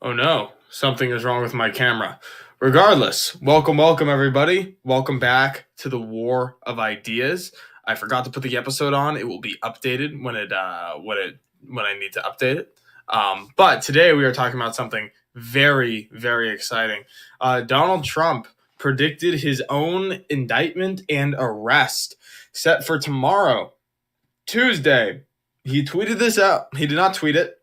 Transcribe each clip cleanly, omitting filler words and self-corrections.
Oh no, something is wrong with my camera. Regardless, welcome everybody. Welcome back to the War of Ideas. I forgot to put the episode on. It will be updated when I need to update it. But today we are talking about something very exciting. Donald Trump predicted his own indictment and arrest set for tomorrow, Tuesday. He tweeted this out. He did not tweet it.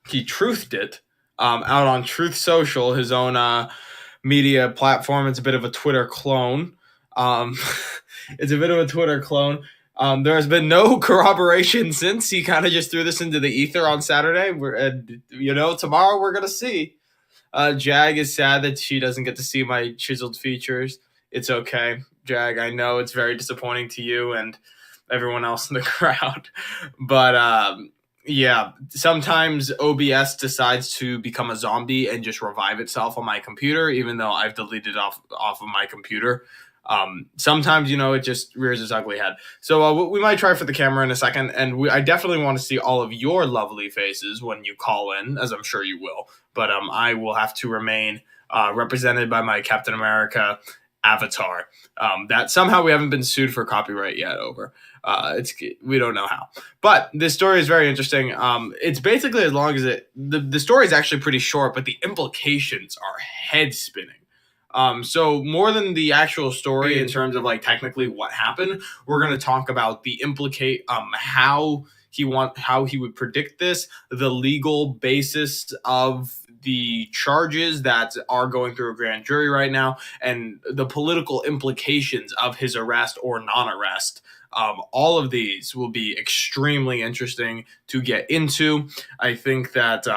He truthed it out on Truth Social, his own media platform. It's a bit of a Twitter clone. Um, it's a bit of a Twitter clone. There has been no corroboration since. He kind of just threw this into the ether on Saturday. Tomorrow we're gonna see. Jag is sad that she doesn't get to see my chiseled features. It's okay, Jag. I know it's very disappointing to you and everyone else in the crowd, but yeah, sometimes OBS decides to become a zombie and just revive itself on my computer, even though I've deleted it off of my computer. Sometimes, it just rears its ugly head. So we might try for the camera in a second, and I definitely want to see all of your lovely faces when you call in, as I'm sure you will. But I will have to remain represented by my Captain America avatar that somehow we haven't been sued for copyright yet over. We don't know how, but this story is very interesting. It's basically as long as the story is actually pretty short, but the implications are head spinning. So more than the actual story in terms of like technically what happened, we're going to talk about the how he would predict this, the legal basis of the charges that are going through a grand jury right now, and the political implications of his arrest or non-arrest. All of these will be extremely interesting to get into. I think that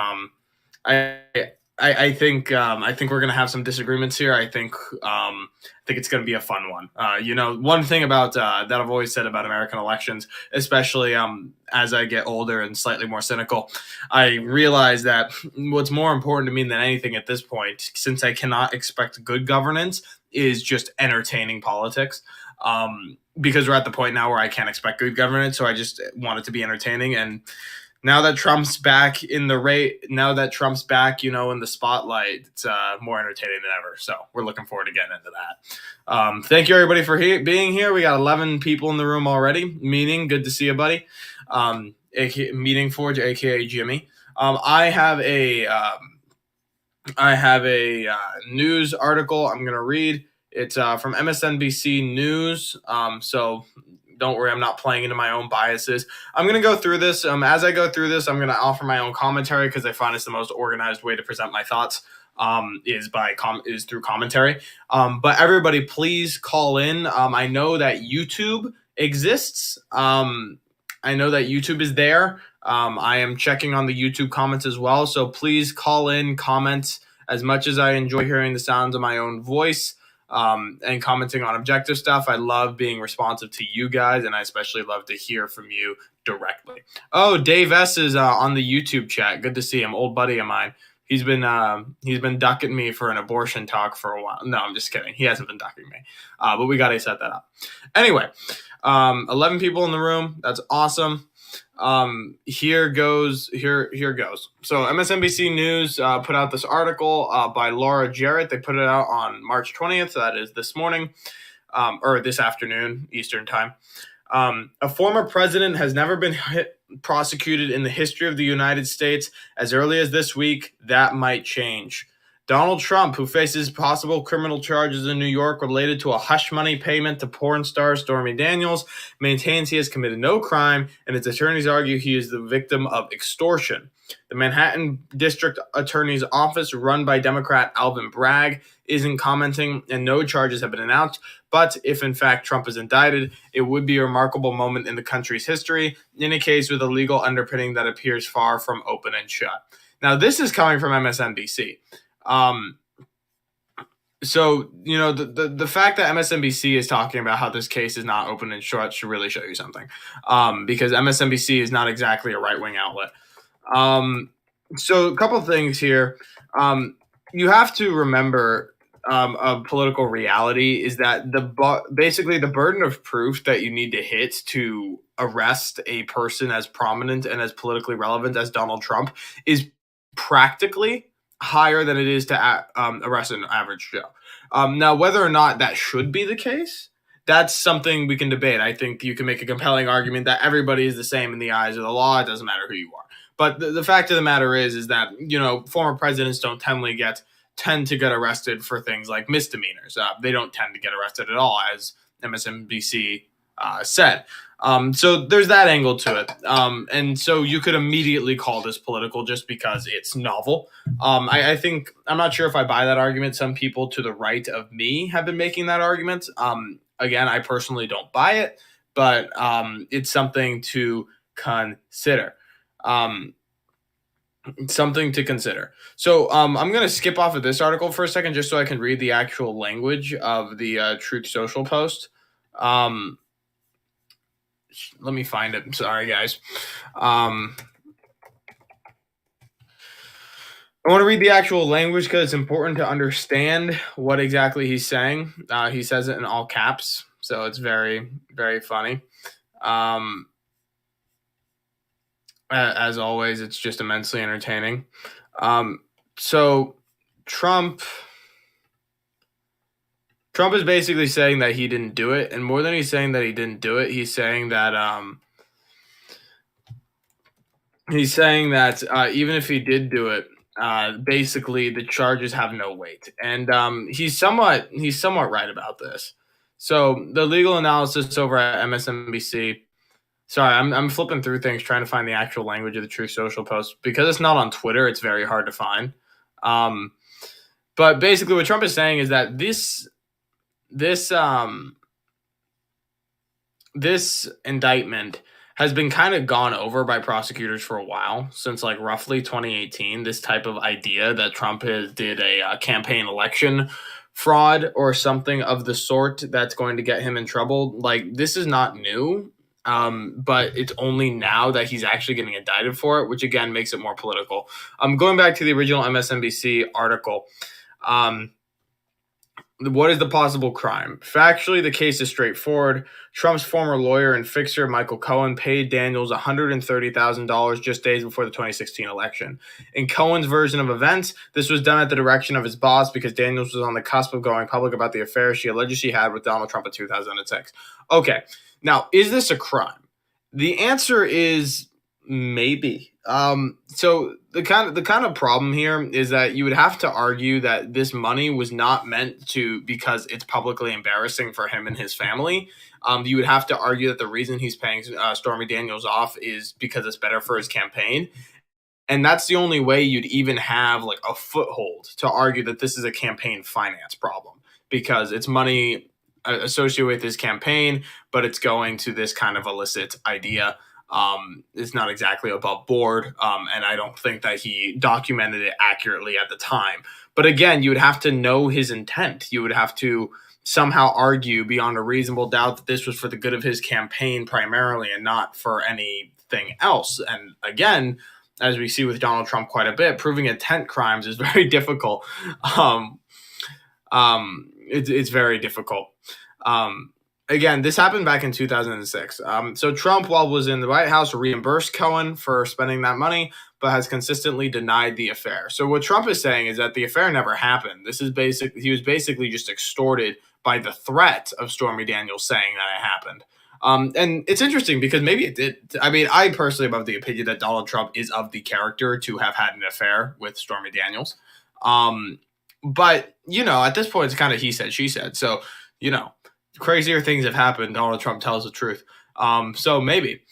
I think we're gonna have some disagreements here. I think it's gonna be a fun one. One thing about that I've always said about American elections, especially as I get older and slightly more cynical, I realize that what's more important to me than anything at this point, since I cannot expect good governance, is just entertaining politics. Because we're at the point now where I can't expect good governance, so I just want it to be entertaining. And now that Trump's back in the in the spotlight, it's more entertaining than ever. So we're looking forward to getting into that. Thank you everybody for being here. We got 11 people in the room already. Meeting, good to see you, buddy. Meeting Forge, aka Jimmy. I have a news article I'm gonna read. It's from MSNBC News. So don't worry, I'm not playing into my own biases. I'm going to go through this. As I go through this, I'm going to offer my own commentary because I find it's the most organized way to present my thoughts is through commentary. But everybody, please call in. I know that YouTube exists. I know that YouTube is there. I am checking on the YouTube comments as well. So please call in, comment. As much as I enjoy hearing the sounds of my own voice, and commenting on objective stuff, I love being responsive to you guys, and I especially love to hear from you directly. Oh, Dave S is on the YouTube chat. Good to see him, old buddy of mine. He's been ducking me for an abortion talk for a while. No, I'm just kidding. He hasn't been ducking me, but we got to set that up. Anyway, 11 people in the room. That's awesome. Here goes. So MSNBC News put out this article by Laura Jarrett. They put it out on March 20th. That is this morning, or this afternoon, Eastern time. A former president has never been prosecuted in the history of the United States. As early as this week, that might change. Donald Trump, who faces possible criminal charges in New York related to a hush money payment to porn star Stormy Daniels, maintains he has committed no crime, and its attorneys argue he is the victim of extortion. The Manhattan District Attorney's Office, run by Democrat Alvin Bragg, isn't commenting, and no charges have been announced. But if, in fact, Trump is indicted, it would be a remarkable moment in the country's history, in a case with a legal underpinning that appears far from open and shut. Now, this is coming from MSNBC. So, the fact that MSNBC is talking about how this case is not open and shut should really show you something. Because MSNBC is not exactly a right-wing outlet. So a couple of things here. You have to remember a political reality is that basically the burden of proof that you need to hit to arrest a person as prominent and as politically relevant as Donald Trump is practically higher than it is to arrest an average Joe. Now, whether or not that should be the case, that's something we can debate. I think you can make a compelling argument that everybody is the same in the eyes of the law. It doesn't matter who you are. But the fact of the matter is that, former presidents don't tend to get arrested for things like misdemeanors. They don't tend to get arrested at all, as MSNBC said. So there's that angle to it. And so you could immediately call this political just because it's novel. I think, I'm not sure if I buy that argument. Some people to the right of me have been making that argument. Again, I personally don't buy it, but it's something to consider. Something to consider. So I'm going to skip off of this article for a second just so I can read the actual language of the Truth Social post. Let me find it. Sorry, guys. I want to read the actual language because it's important to understand what exactly he's saying. He says it in all caps, so it's very, very funny. As always, it's just immensely entertaining. So Trump is basically saying that he didn't do it, and more than he's saying that he didn't do it, he's saying that even if he did do it, basically the charges have no weight, and he's somewhat right about this. So the legal analysis over at MSNBC. Sorry, I'm flipping through things trying to find the actual language of the Truth Social post because it's not on Twitter. It's very hard to find. But basically, what Trump is saying is that this indictment has been kind of gone over by prosecutors for a while, since like roughly 2018. This type of idea that Trump did a campaign election fraud or something of the sort that's going to get him in trouble. Like, this is not new. But it's only now that he's actually getting indicted for it, which again makes it more political. Going back to the original MSNBC article, what is the possible crime? Factually, the case is straightforward. Trump's former lawyer and fixer, Michael Cohen, paid Daniels $130,000 just days before the 2016 election. In Cohen's version of events, this was done at the direction of his boss because Daniels was on the cusp of going public about the affair she alleged she had with Donald Trump in 2006. Okay. Now, is this a crime? The answer is maybe. So the kind of problem here is that you would have to argue that this money was not meant to because it's publicly embarrassing for him and his family. You would have to argue that the reason he's paying Stormy Daniels off is because it's better for his campaign. And that's the only way you'd even have like a foothold to argue that this is a campaign finance problem, because it's money associated with his campaign, but it's going to this kind of illicit idea. It's not exactly above board, and I don't think that he documented it accurately at the time. But again, you would have to know his intent. You would have to somehow argue beyond a reasonable doubt that this was for the good of his campaign primarily and not for anything else. And again, as we see with Donald Trump quite a bit, proving intent crimes is very difficult. It's very difficult. Again, this happened back in 2006. So Trump, while was in the White House, reimbursed Cohen for spending that money, but has consistently denied the affair. So what Trump is saying is that the affair never happened. He was basically just extorted by the threat of Stormy Daniels saying that it happened. And it's interesting because maybe it did. I mean, I personally am of the opinion that Donald Trump is of the character to have had an affair with Stormy Daniels. But, at this point, it's kind of he said, she said. So, crazier things have happened. Donald Trump tells the truth. So maybe.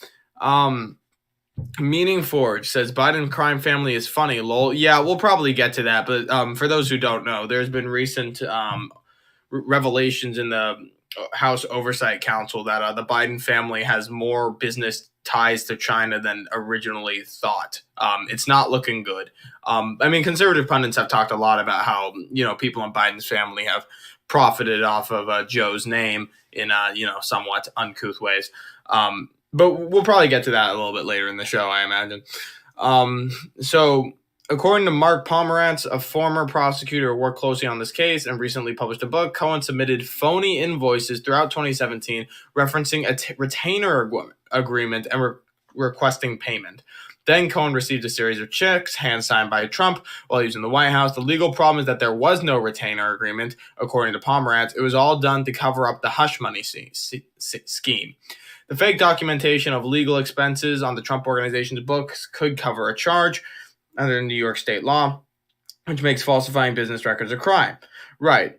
Meaning Forge says Biden crime family is funny. Lol. Yeah, we'll probably get to that. But for those who don't know, there's been recent revelations in the House Oversight Council that the Biden family has more business ties to China than originally thought. It's not looking good. Conservative pundits have talked a lot about how, people in Biden's family have profited off of Joe's name in, somewhat uncouth ways. But we'll probably get to that a little bit later in the show, I imagine. So according to Mark Pomerantz, a former prosecutor who worked closely on this case and recently published a book, Cohen submitted phony invoices throughout 2017 referencing a retainer agreement and requesting payment. Then Cohen received a series of checks hand-signed by Trump while he was in the White House. The legal problem is that there was no retainer agreement, according to Pomerantz. It was all done to cover up the hush money scheme. The fake documentation of legal expenses on the Trump Organization's books could cover a charge under New York state law, which makes falsifying business records a crime. Right.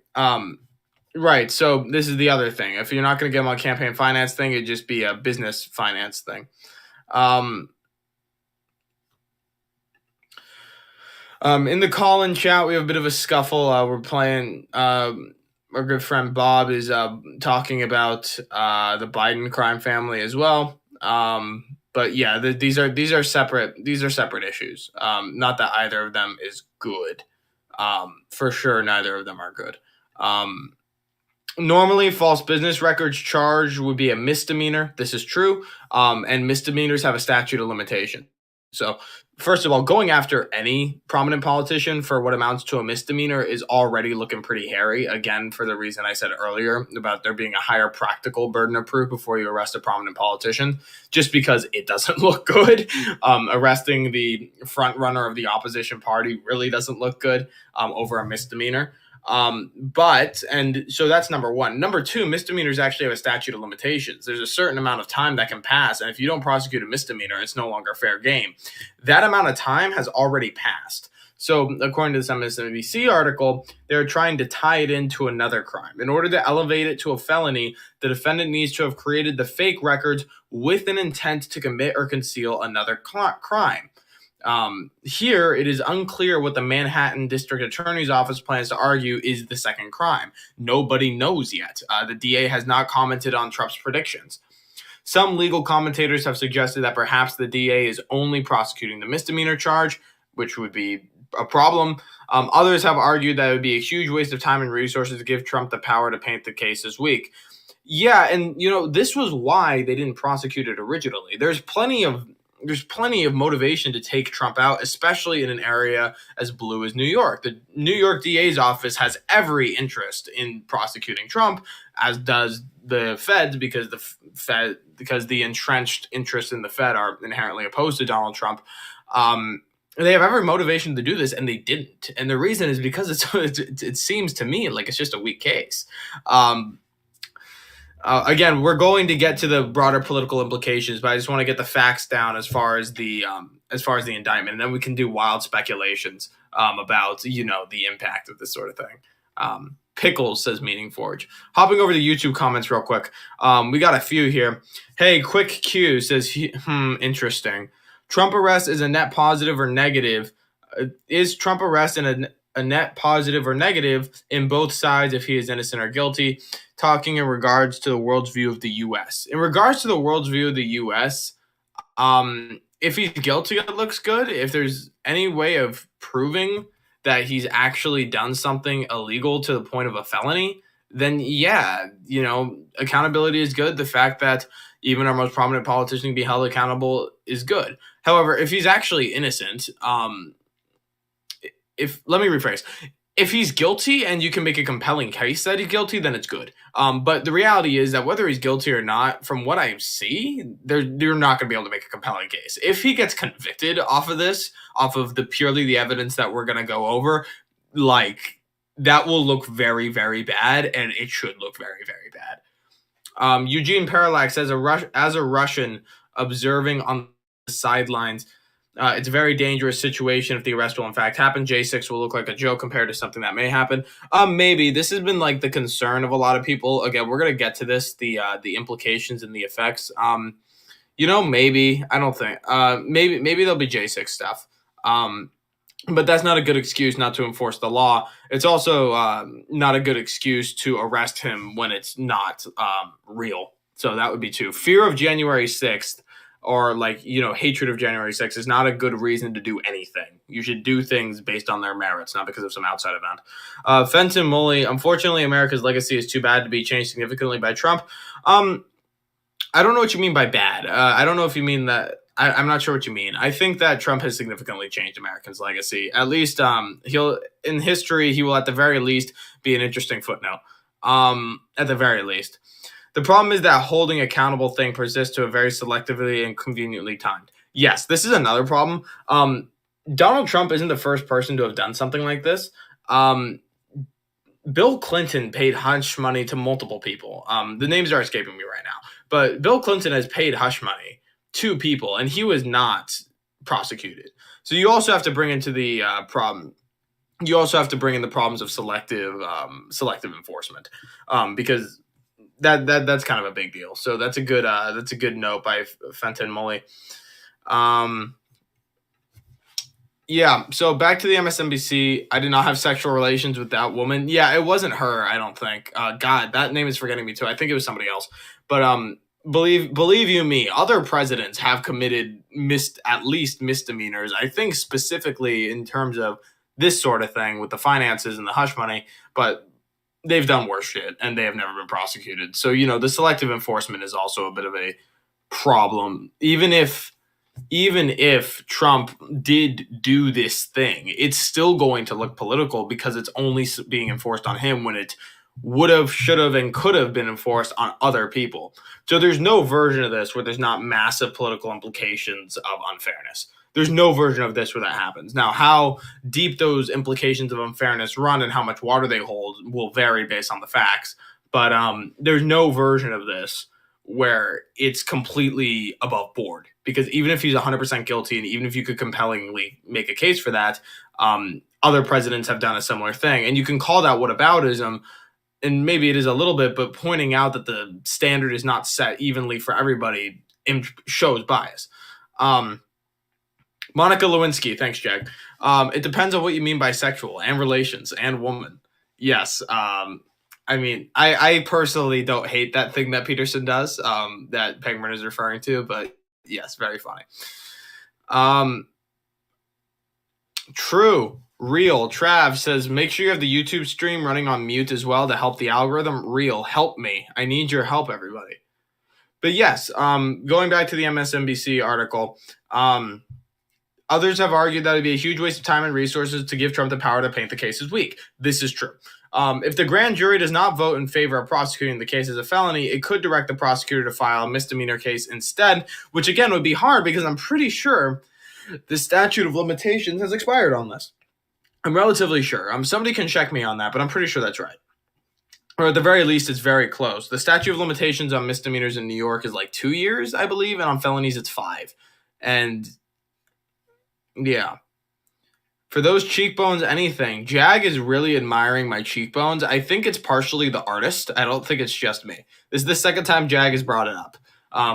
Right. So this is the other thing. If you're not going to get them on campaign finance thing, it'd just be a business finance thing. In the call-in chat, we have a bit of a scuffle. We're playing. Our good friend Bob is talking about the Biden crime family as well. But yeah, these are separate issues. Not that either of them is good. For sure, neither of them are good. Normally, false business records charge would be a misdemeanor. This is true. And misdemeanors have a statute of limitation. So, first of all, going after any prominent politician for what amounts to a misdemeanor is already looking pretty hairy. Again, for the reason I said earlier about there being a higher practical burden of proof before you arrest a prominent politician, just because it doesn't look good. Arresting the front runner of the opposition party really doesn't look good over a misdemeanor. So that's number one. Number two, misdemeanors actually have a statute of limitations. There's a certain amount of time that can pass, and if you don't prosecute a misdemeanor, it's no longer fair game. That amount of time has already passed. So according to this MSNBC article, they're trying to tie it into another crime. In order to elevate it to a felony, the defendant needs to have created the fake records with an intent to commit or conceal another crime. Here, it is unclear what the Manhattan District Attorney's Office plans to argue is the second crime. Nobody knows yet. The DA has not commented on Trump's predictions. Some legal commentators have suggested that perhaps the DA is only prosecuting the misdemeanor charge, which would be a problem. Others have argued that it would be a huge waste of time and resources to give Trump the power to paint the case as weak. Yeah, and this was why they didn't prosecute it originally. There's plenty of motivation to take Trump out, especially in an area as blue as New York. The New York DA's office has every interest in prosecuting Trump, as does the Feds, because the entrenched interests in the Fed are inherently opposed to Donald Trump. They have every motivation to do this, and they didn't. And the reason is because it seems to me like it's just a weak case. Again, we're going to get to the broader political implications, but I just want to get the facts down as far as the indictment, and then we can do wild speculations about the impact of this sort of thing. Pickles says Meaning Forge. Hopping over the YouTube comments real quick. We got a few here. Hey, Quick Q says, interesting. Trump arrest is a net positive or negative. Is Trump arrest a net positive or negative in both sides if he is innocent or guilty? Talking in regards to the world's view of the U.S. In regards to the world's view of the U.S., if he's guilty, it looks good. If there's any way of proving that he's actually done something illegal to the point of a felony, then yeah, accountability is good. The fact that even our most prominent politician can be held accountable is good. However, if he's actually innocent, let me rephrase. If he's guilty and you can make a compelling case that he's guilty, then it's good. But the reality is that whether he's guilty or not, from what I see, they're not going to be able to make a compelling case. If he gets convicted off of the evidence that we're going to go over, that will look very, very bad, and it should look very, very bad. Eugene Parallax says, as a Russian observing on the sidelines, it's a very dangerous situation if the arrest will in fact happen. J6 will look like a joke compared to something that may happen. Maybe. This has been the concern of a lot of people. Again, we're going to get to this, the implications and the effects. Maybe. I don't think. Maybe there'll be J6 stuff. But that's not a good excuse not to enforce the law. It's also not a good excuse to arrest him when it's not real. So that would be two. Fear of January 6th or hatred of January 6th is not a good reason to do anything. You should do things based on their merits, not because of some outside event. Fenton Mully, unfortunately, America's legacy is too bad to be changed significantly by Trump. I don't know what you mean by bad. I don't know if you mean that. I'm not sure what you mean. I think that Trump has significantly changed Americans' legacy. At least in history, he will at the very least be an interesting footnote. At the very least. The problem is that holding accountable thing persists to a very selectively and conveniently timed. Yes, this is another problem. Donald Trump isn't the first person to have done something like this. Um, Bill Clinton paid hush money to multiple people. The names are escaping me right now, but Bill Clinton has paid hush money to people, and he was not prosecuted. So you also have to bring into the problem. You also have to bring in the problems of selective enforcement, because that's kind of a big deal. So that's a good note by Fenton Molly. Um, Yeah, so back to the MSNBC. I did not have sexual relations with that woman. Yeah, it wasn't her, I don't think. God, that name is forgetting me too. I think it was somebody else. But believe you me, other presidents have committed at least misdemeanors. I think specifically in terms of this sort of thing with the finances and the hush money, but they've done worse shit and they have never been prosecuted. So, the selective enforcement is also a bit of a problem. Even if Trump did do this thing, it's still going to look political because it's only being enforced on him when it would have, should have, and could have been enforced on other people. So there's no version of this where there's not massive political implications of unfairness. There's no version of this where that happens. Now, how deep those implications of unfairness run and how much water they hold will vary based on the facts. But there's no version of this where it's completely above board, because even if he's 100% guilty and even if you could compellingly make a case for that, other presidents have done a similar thing, and you can call that whataboutism, and maybe it is a little bit, but pointing out that the standard is not set evenly for everybody shows bias. Monica Lewinsky, thanks, Jag. It depends on what you mean by sexual and relations and woman. Yes. I mean, I personally don't hate that thing that Peterson does, that Pangburn is referring to, but yes, very funny. True. Real. Trav says, make sure you have the YouTube stream running on mute as well to help the algorithm. Real. Help me. I need your help, everybody. But yes, going back to the MSNBC article, others have argued that it'd be a huge waste of time and resources to give Trump the power to paint the case as weak. This is true. If the grand jury does not vote in favor of prosecuting the case as a felony, it could direct the prosecutor to file a misdemeanor case instead, which again would be hard because I'm pretty sure the statute of limitations has expired on this. I'm relatively sure. Somebody can check me on that, but I'm pretty sure that's right. Or at the very least, it's very close. The statute of limitations on misdemeanors in New York is like 2 years, I believe, and on felonies it's 5. And yeah. For those cheekbones, anything. Jag is really admiring my cheekbones. I think it's partially the artist. I don't think it's just me. This is the second time Jag has brought it up.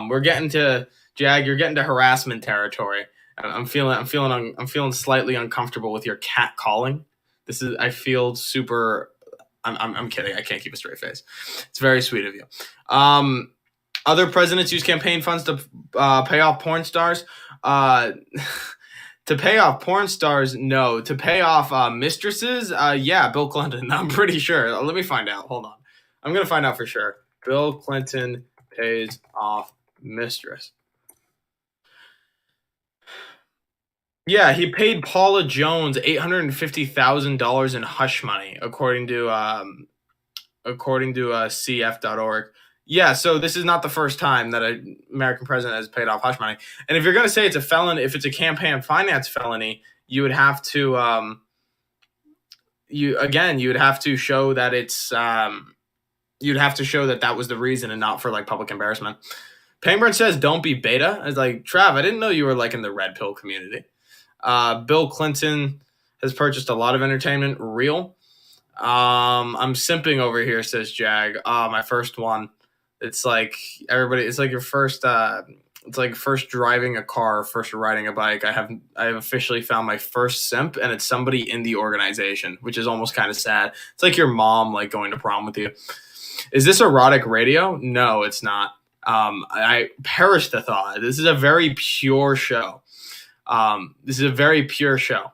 We're getting to Jag. You're getting to harassment territory. I'm feeling slightly uncomfortable with your cat calling. I feel super. I'm kidding. I can't keep a straight face. It's very sweet of you. Other presidents use campaign funds to pay off porn stars. To pay off porn stars, no. To pay off mistresses, yeah, Bill Clinton. I'm pretty sure. Let me find out. Hold on. I'm going to find out for sure. Bill Clinton pays off mistress. Yeah, he paid Paula Jones $850,000 in hush money, according to CF.org. Yeah, so this is not the first time that an American president has paid off hush money. And if you're going to say it's a felon, if it's a campaign finance felony, you would have to you would have to show that it's you'd have to show that that was the reason and not for like public embarrassment. Pangburn says, "Don't be beta." I was like, Trav, I didn't know you were like in the red pill community. Bill Clinton has purchased a lot of entertainment. Real. I'm simping over here, says Jag. My first one. It's like everybody. It's like your first. It's like first driving a car, first riding a bike. I have officially found my first simp, and it's somebody in the organization, which is almost kind of sad. It's like your mom like going to prom with you. Is this erotic radio? No, it's not. I perish the thought. This is a very pure show. This is a very pure show.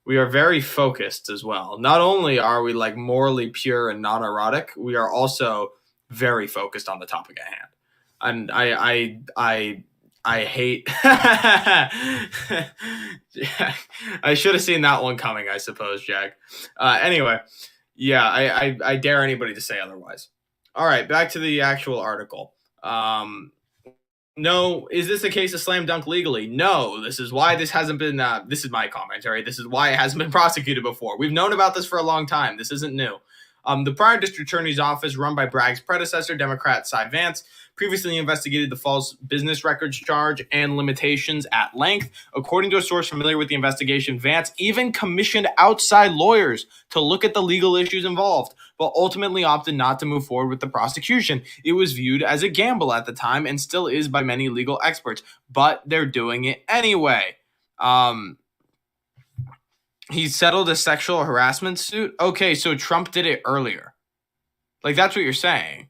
We are very focused as well. Not only are we like morally pure and not erotic, we are also very focused on the topic at hand. And I hate. I should have seen that one coming, I suppose, Jack. Anyway, yeah, I dare anybody to say otherwise. All right, back to the actual article. No. Is this a case of slam dunk legally? No. This is why this hasn't been. This is my commentary. This is why it hasn't been prosecuted before. We've known about this for a long time. This isn't new. The prior district attorney's office, run by Bragg's predecessor, Democrat Cy Vance, previously investigated the false business records charge and limitations at length. According to a source familiar with the investigation, Vance even commissioned outside lawyers to look at the legal issues involved, but ultimately opted not to move forward with the prosecution. It was viewed as a gamble at the time and still is by many legal experts, but they're doing it anyway. He settled a sexual harassment suit? Okay, so Trump did it earlier. Like, that's what you're saying.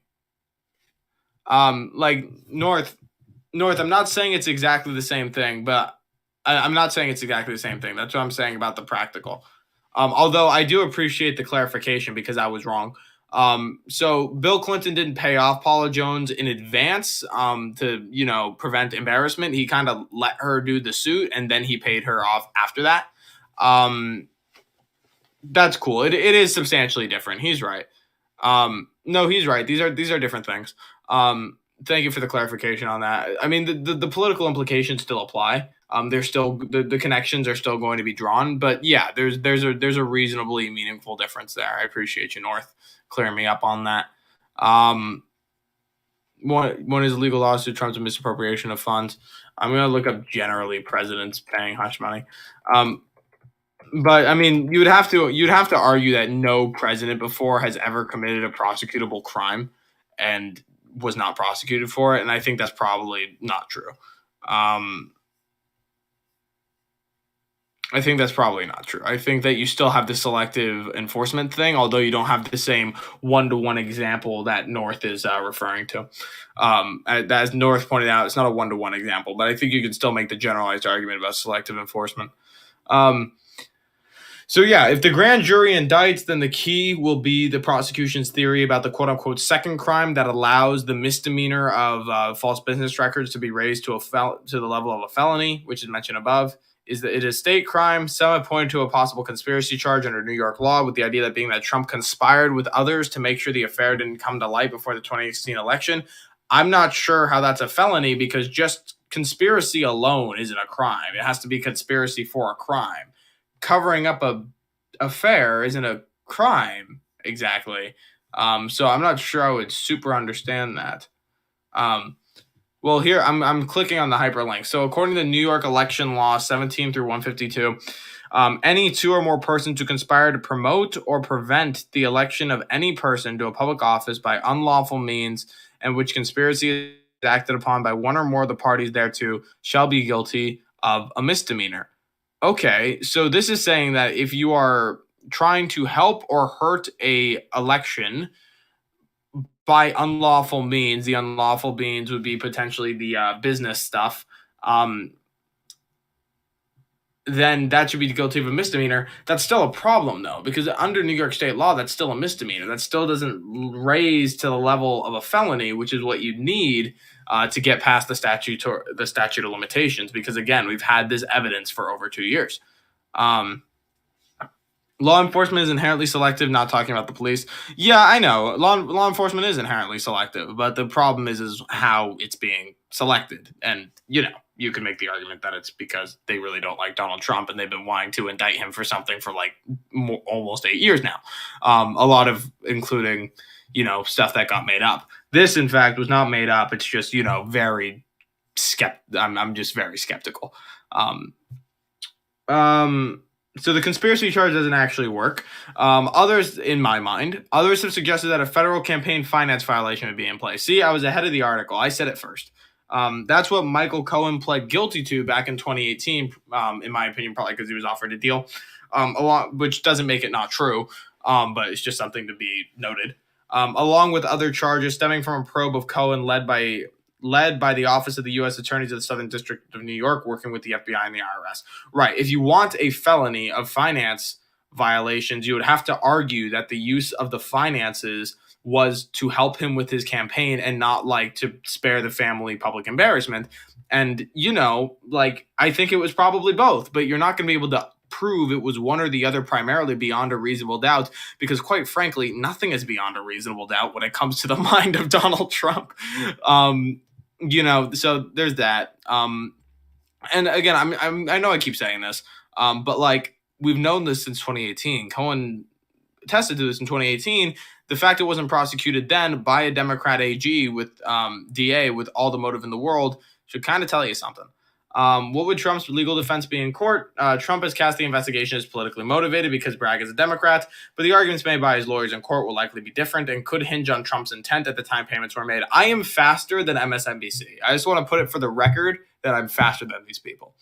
Like, North, I'm not saying it's exactly the same thing, but I'm not saying it's exactly the same thing. That's what I'm saying about the practical. Although I do appreciate the clarification because I was wrong. So Bill Clinton didn't pay off Paula Jones in advance to, prevent embarrassment. He kind of let her do the suit, and then he paid her off after that. That's cool. It is substantially different. He's right. No, he's right. These are different things. Thank you for the clarification on that. I mean, the political implications still apply. There's still the connections are still going to be drawn, but yeah, there's a reasonably meaningful difference there. I appreciate you, North, clearing me up on that. One is a legal lawsuit, Trump's misappropriation of funds. I'm gonna look up generally presidents paying hush money. But I mean, you'd have to argue that no president before has ever committed a prosecutable crime and was not prosecuted for it, and I think that's probably not true. I think that's probably not true. I think that you still have the selective enforcement thing, although you don't have the same one-to-one example that North is referring to. As North pointed out, it's not a one-to-one example, but I think you can still make the generalized argument about selective enforcement. So yeah, if the grand jury indicts, then the key will be the prosecution's theory about the quote-unquote second crime that allows the misdemeanor of false business records to be raised to the level of a felony, which is mentioned above. Is that it is state crime. Some have pointed to a possible conspiracy charge under New York law, with the idea that being that Trump conspired with others to make sure the affair didn't come to light before the 2016 election. I'm not sure how that's a felony because just conspiracy alone isn't a crime. It has to be conspiracy for a crime. Covering up a affair isn't a crime exactly. So I'm not sure I would super understand that. Well, here I'm clicking on the hyperlink. So according to New York election law 17 through 152, any two or more persons who conspire to promote or prevent the election of any person to a public office by unlawful means, and which conspiracy is acted upon by one or more of the parties thereto, shall be guilty of a misdemeanor. Okay, so this is saying that if you are trying to help or hurt a election by unlawful means, the unlawful means would be potentially the business stuff, then that should be guilty of a misdemeanor. That's still a problem, though, because under New York state law, that's still a misdemeanor. That still doesn't raise to the level of a felony, which is what you need to get past the statute of limitations. Because again, we've had this evidence for over 2 years. Law enforcement is inherently selective. Not talking about the police. Yeah, I know. Law enforcement is inherently selective, but the problem is how it's being selected. And you can make the argument that it's because they really don't like Donald Trump and they've been wanting to indict him for something for like almost 8 years now. A lot of including stuff that got made up. This, in fact, was not made up. It's just very I'm just very skeptical. So the conspiracy charge doesn't actually work. Others have suggested that a federal campaign finance violation would be in place. See, I was ahead of the article. I said it first. That's what Michael Cohen pled guilty to back in 2018, in my opinion, probably because he was offered a deal, which doesn't make it not true, but it's just something to be noted. Along with other charges stemming from a probe of Cohen led by the Office of the U.S. Attorneys of the Southern District of New York, working with the FBI and the IRS. Right. If you want a felony of finance violations, you would have to argue that the use of the finances was to help him with his campaign and not like to spare the family public embarrassment. And, I think it was probably both, but you're not going to be able to prove it was one or the other primarily beyond a reasonable doubt, because quite frankly, nothing is beyond a reasonable doubt when it comes to the mind of Donald Trump. So there's that. And again, I know I keep saying this, but like we've known this since 2018. Cohen attested to this in 2018. The fact it wasn't prosecuted then by a Democrat AG with DA with all the motive in the world should kind of tell you something. What would Trump's legal defense be in court? Trump has cast the investigation as politically motivated because Bragg is a Democrat, but the arguments made by his lawyers in court will likely be different and could hinge on Trump's intent at the time payments were made. I am faster than MSNBC. I just want to put it for the record that I'm faster than these people.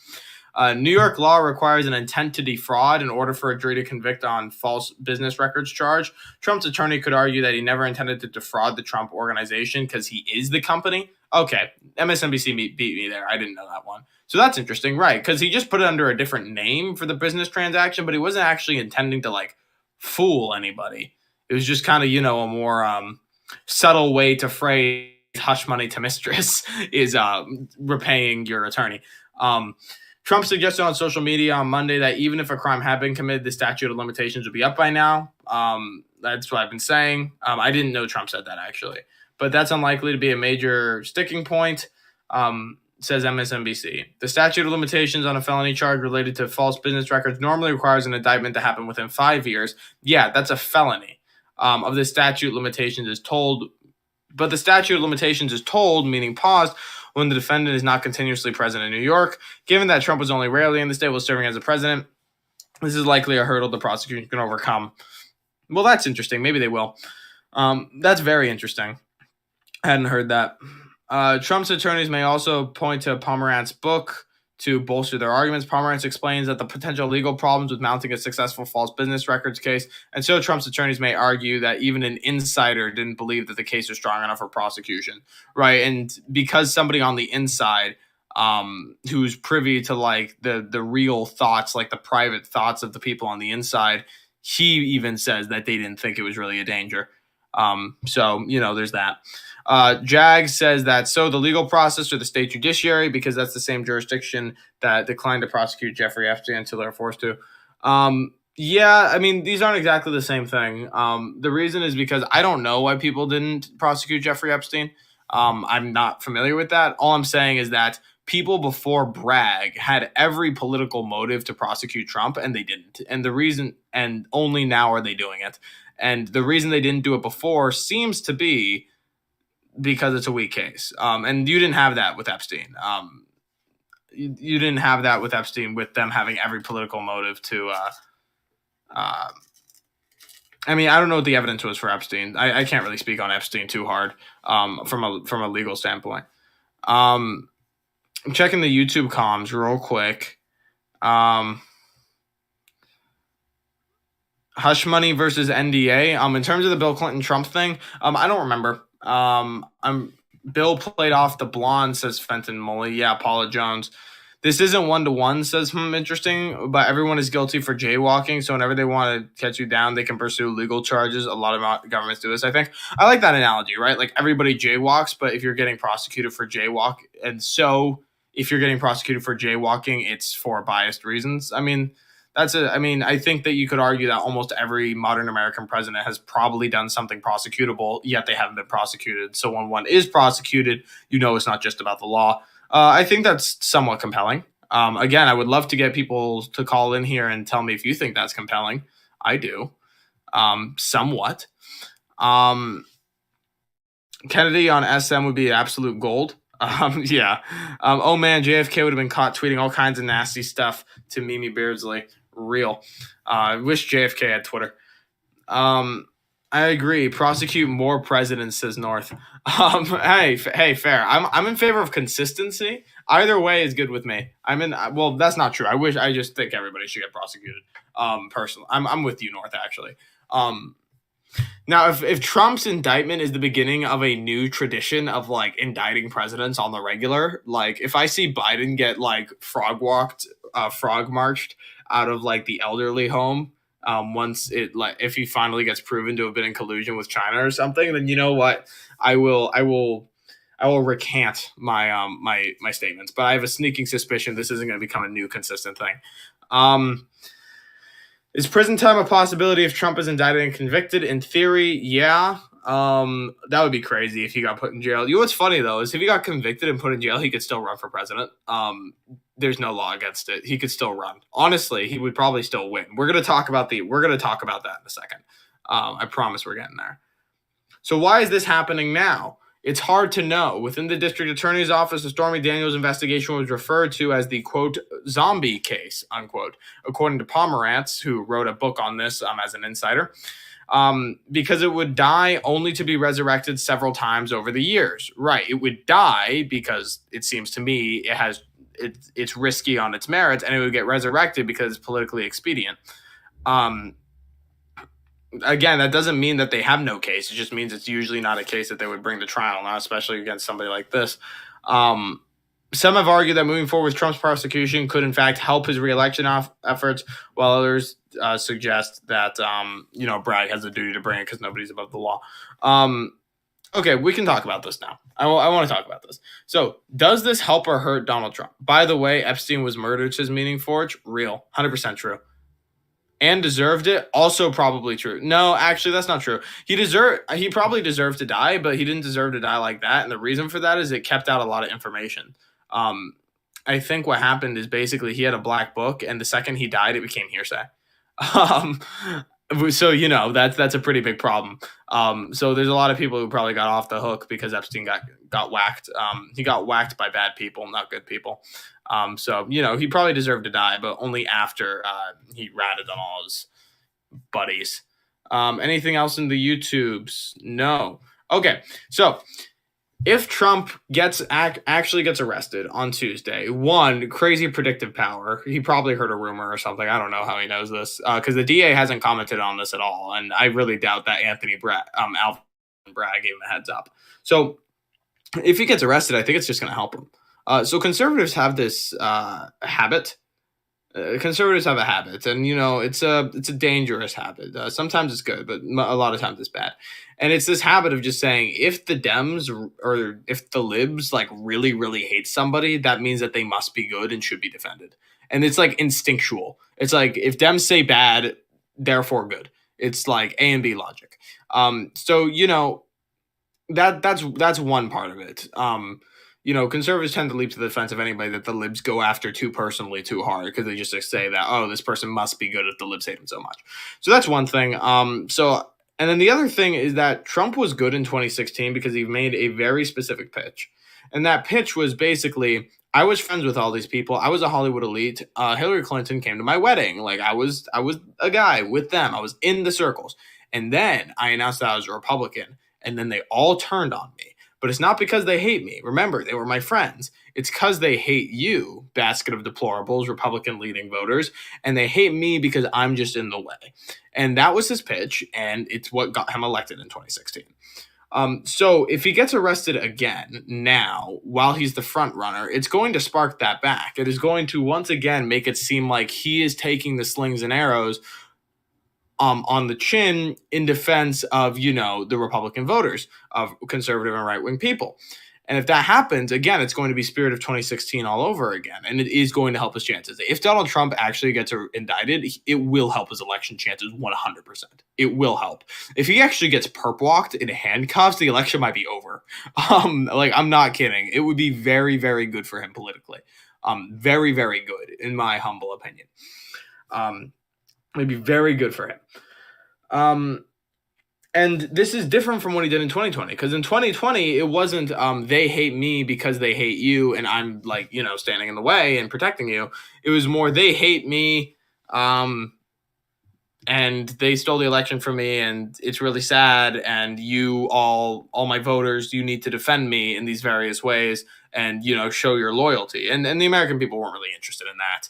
New York law requires an intent to defraud in order for a jury to convict on false business records charge. Trump's attorney could argue that he never intended to defraud the Trump organization because he is the company. Okay, MSNBC beat me there. I didn't know that one. So that's interesting, right? Because he just put it under a different name for the business transaction, but he wasn't actually intending to like fool anybody. It was just kind of, a more subtle way to phrase hush money to mistress is repaying your attorney. Trump suggested on social media on Monday that even if a crime had been committed, the statute of limitations would be up by now. That's what I've been saying. I didn't know Trump said that, actually. But that's unlikely to be a major sticking point, says MSNBC. The statute of limitations on a felony charge related to false business records normally requires an indictment to happen within 5 years. Yeah, that's a felony. Of the statute of limitations is told, but the statute of limitations is told, meaning paused, when the defendant is not continuously present in New York. Given that Trump was only rarely in the state while serving as a president, this is likely a hurdle the prosecution can overcome. Well, that's interesting. Maybe they will. That's very interesting. I hadn't heard that. Trump's attorneys may also point to Pomerantz' book to bolster their arguments. Pomerantz explains that the potential legal problems with mounting a successful false business records case, and so Trump's attorneys may argue that even an insider didn't believe that the case was strong enough for prosecution, right? And because somebody on the inside who's privy to like the real thoughts, like the private thoughts of the people on the inside, he even says that they didn't think it was really a danger. So there's that. Jag says that so the legal process or the state judiciary, because that's the same jurisdiction that declined to prosecute Jeffrey Epstein until they're forced to. Yeah, I mean, these aren't exactly the same thing. The reason is because I don't know why people didn't prosecute Jeffrey Epstein. I'm not familiar with that. All I'm saying is that people before Bragg had every political motive to prosecute Trump, and they didn't. And the reason, and only now are they doing it. And the reason they didn't do it before seems to be because it's a weak case. And you didn't have that with Epstein. You didn't have that with Epstein, with them having every political motive to. I mean, I don't know what the evidence was for Epstein. I can't really speak on Epstein too hard from a legal standpoint. I'm checking the YouTube comms real quick. Hush money versus NDA. In terms of the Bill Clinton Trump thing, I don't remember. Bill played off the blonde, says Fenton Mully. Yeah, Paula Jones. This isn't 1-to-1, says interesting, but everyone is guilty for jaywalking. So whenever they want to catch you down, they can pursue legal charges. A lot of governments do this, I think. I like that analogy, right? Like everybody jaywalks, but if you're getting prosecuted for jaywalk, and so if you're getting prosecuted for jaywalking, it's for biased reasons. I mean, I think that you could argue that almost every modern American president has probably done something prosecutable, yet they haven't been prosecuted. So when one is prosecuted, it's not just about the law. I think that's somewhat compelling. Again, I would love to get people to call in here and tell me if you think that's compelling. I do. Somewhat. Kennedy on SM would be absolute gold. Yeah. Oh man, JFK would have been caught tweeting all kinds of nasty stuff to Mimi Beardsley. Real. I wish JFK had Twitter. I agree. Prosecute more presidents, says North. Hey, fair. I'm in favor of consistency. Either way is good with me. Well, that's not true. I just think everybody should get prosecuted. Personally, I'm with you, North, actually. Now, if Trump's indictment is the beginning of a new tradition of like indicting presidents on the regular, like if I see Biden get like frog marched out of like the elderly home, once if he finally gets proven to have been in collusion with China or something, then you know what, I will recant my my statements. But I have a sneaking suspicion this isn't going to become a new consistent thing. Is prison time a possibility if Trump is indicted and convicted? In theory, yeah. That would be crazy if he got put in jail. You know what's funny though is if he got convicted and put in jail, he could still run for president. There's no law against it. He could still run. Honestly, he would probably still win. We're gonna talk about that in a second. I promise we're getting there. So why is this happening now? It's hard to know. Within the district attorney's office, the Stormy Daniels investigation was referred to as the, quote, zombie case, unquote, according to Pomerantz, who wrote a book on this as an insider, because it would die only to be resurrected several times over the years. Right. It would die because it seems to me it's risky on its merits, and it would get resurrected because it's politically expedient. Again, that doesn't mean that they have no case. It just means it's usually not a case that they would bring to trial, not especially against somebody like this. Some have argued that moving forward with Trump's prosecution could, in fact, help his reelection efforts, while others suggest that, Bragg has a duty to bring it because nobody's above the law. Okay, we can talk about this now. I want to talk about this. So, does this help or hurt Donald Trump? By the way, Epstein was murdered, says Meaning Forge. Real. 100% true. And deserved it. Also probably true. No, actually, that's not true. He probably deserved to die, but he didn't deserve to die like that. And the reason for that is it kept out a lot of information. I think what happened is basically he had a black book, and the second he died, it became hearsay. So that's a pretty big problem. So there's a lot of people who probably got off the hook because Epstein got whacked. He got whacked by bad people, not good people. So he probably deserved to die, but only after he ratted on all his buddies. Anything else in the YouTubes? No. Okay, so if Trump actually gets arrested on Tuesday, one, crazy predictive power. He probably heard a rumor or something. I don't know how he knows this because the DA hasn't commented on this at all, and I really doubt that Alvin Bragg gave him a heads up. So if he gets arrested, I think it's just going to help him. So conservatives have this habit. Conservatives have a habit, and it's a dangerous habit. Sometimes it's good, but a lot of times it's bad. And it's this habit of just saying if the Dems or if the libs really, really hate somebody, that means that they must be good and should be defended. And it's instinctual. It's if Dems say bad, therefore good. It's A and B logic. So that's one part of it. Conservatives tend to leap to the defense of anybody that the libs go after too personally, too hard, because they just say that, oh, this person must be good if the libs hate him so much. So that's one thing. And then the other thing is that Trump was good in 2016 because he made a very specific pitch. And that pitch was basically, I was friends with all these people. I was a Hollywood elite. Hillary Clinton came to my wedding. I was a guy with them. I was in the circles. And then I announced that I was a Republican. And then they all turned on me. But it's not because they hate me. Remember, they were my friends. It's because they hate you, basket of deplorables, Republican leading voters, and they hate me because I'm just in the way. And that was his pitch, and it's what got him elected in 2016. So if he gets arrested again now, while he's the front runner, it's going to spark that back. It is going to once again make it seem like he is taking the slings and arrows on the chin in defense of, the Republican voters, of conservative and right-wing people. And if that happens, again, it's going to be spirit of 2016 all over again. And it is going to help his chances. If Donald Trump actually gets indicted, it will help his election chances 100%. It will help. If he actually gets perp walked in handcuffs, the election might be over. I'm not kidding. It would be very, very good for him politically. Very, very good, in my humble opinion. It'd be very good for him. And this is different from what he did in 2020, because in 2020, it wasn't they hate me because they hate you and I'm standing in the way and protecting you. It was more they hate me and they stole the election from me and it's really sad, and you all my voters, you need to defend me in these various ways and show your loyalty. And the American people weren't really interested in that.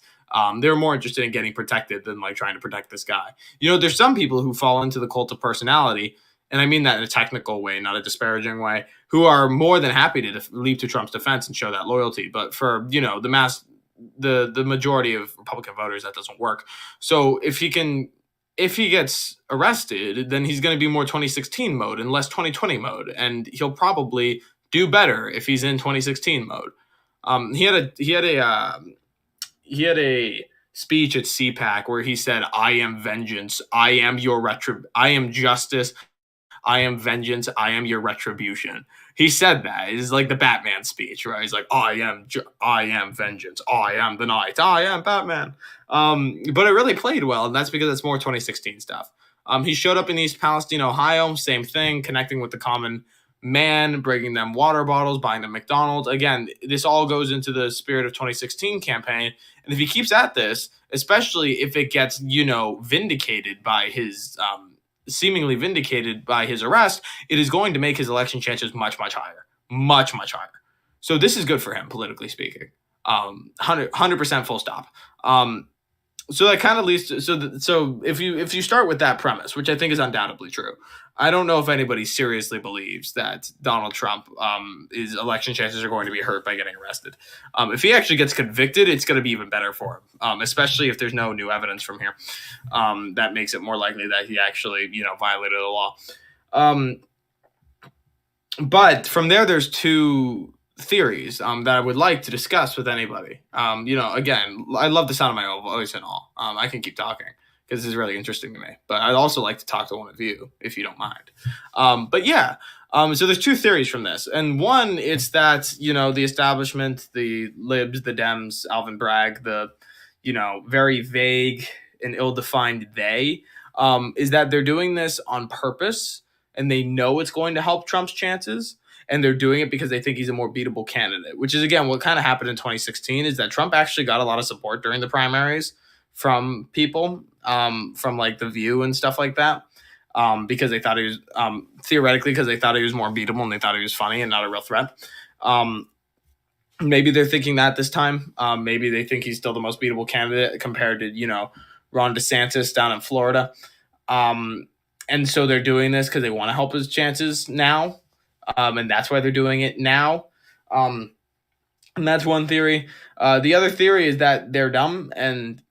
They were more interested in getting protected than trying to protect this guy. There's some people who fall into the cult of personality, and I mean that in a technical way, not a disparaging way, who are more than happy to leap to Trump's defense and show that loyalty. But for, the majority of Republican voters, that doesn't work. So if he gets arrested, then he's going to be more 2016 mode and less 2020 mode. And he'll probably do better if he's in 2016 mode. He had a speech at CPAC where he said, I am vengeance. I am your I am justice. I am vengeance. I am your retribution. He said that. It's like the Batman speech, right? He's like, I am vengeance. I am the night. I am Batman. But it really played well, and that's because it's more 2016 stuff. He showed up in East Palestine, Ohio, same thing, connecting with the common man, bringing them water bottles, buying them McDonald's. Again, this all goes into the spirit of 2016 campaign. And if he keeps at this, especially if it gets, vindicated by his seemingly vindicated by his arrest, it is going to make his election chances much, much higher. Much, much higher. So this is good for him, politically speaking. 100% full stop. So that kind of leads to so if you start with that premise, which I think is undoubtedly true, I don't know if anybody seriously believes that Donald Trump his election chances are going to be hurt by getting arrested. If he actually gets convicted, it's going to be even better for him, especially if there's no new evidence from here. That makes it more likely that he actually violated the law. But from there's two theories that I would like to discuss with anybody. Again, I love the sound of my own voice and all. I can keep talking because this is really interesting to me. But I'd also like to talk to one of you if you don't mind. So there's two theories from this. And one, it's that, the establishment, the libs, the Dems, Alvin Bragg, the, very vague and ill-defined they, is that they're doing this on purpose and they know it's going to help Trump's chances. And they're doing it because they think he's a more beatable candidate, which is, again, what kind of happened in 2016 is that Trump actually got a lot of support during the primaries from people, from like The View and stuff like that, because they thought he was, theoretically, because they thought he was more beatable and they thought he was funny and not a real threat. Maybe they're thinking that this time. Maybe they think he's still the most beatable candidate compared to, Ron DeSantis down in Florida. And so they're doing this because they want to help his chances now. And that's why they're doing it now. And that's one theory. The other theory is that they're dumb and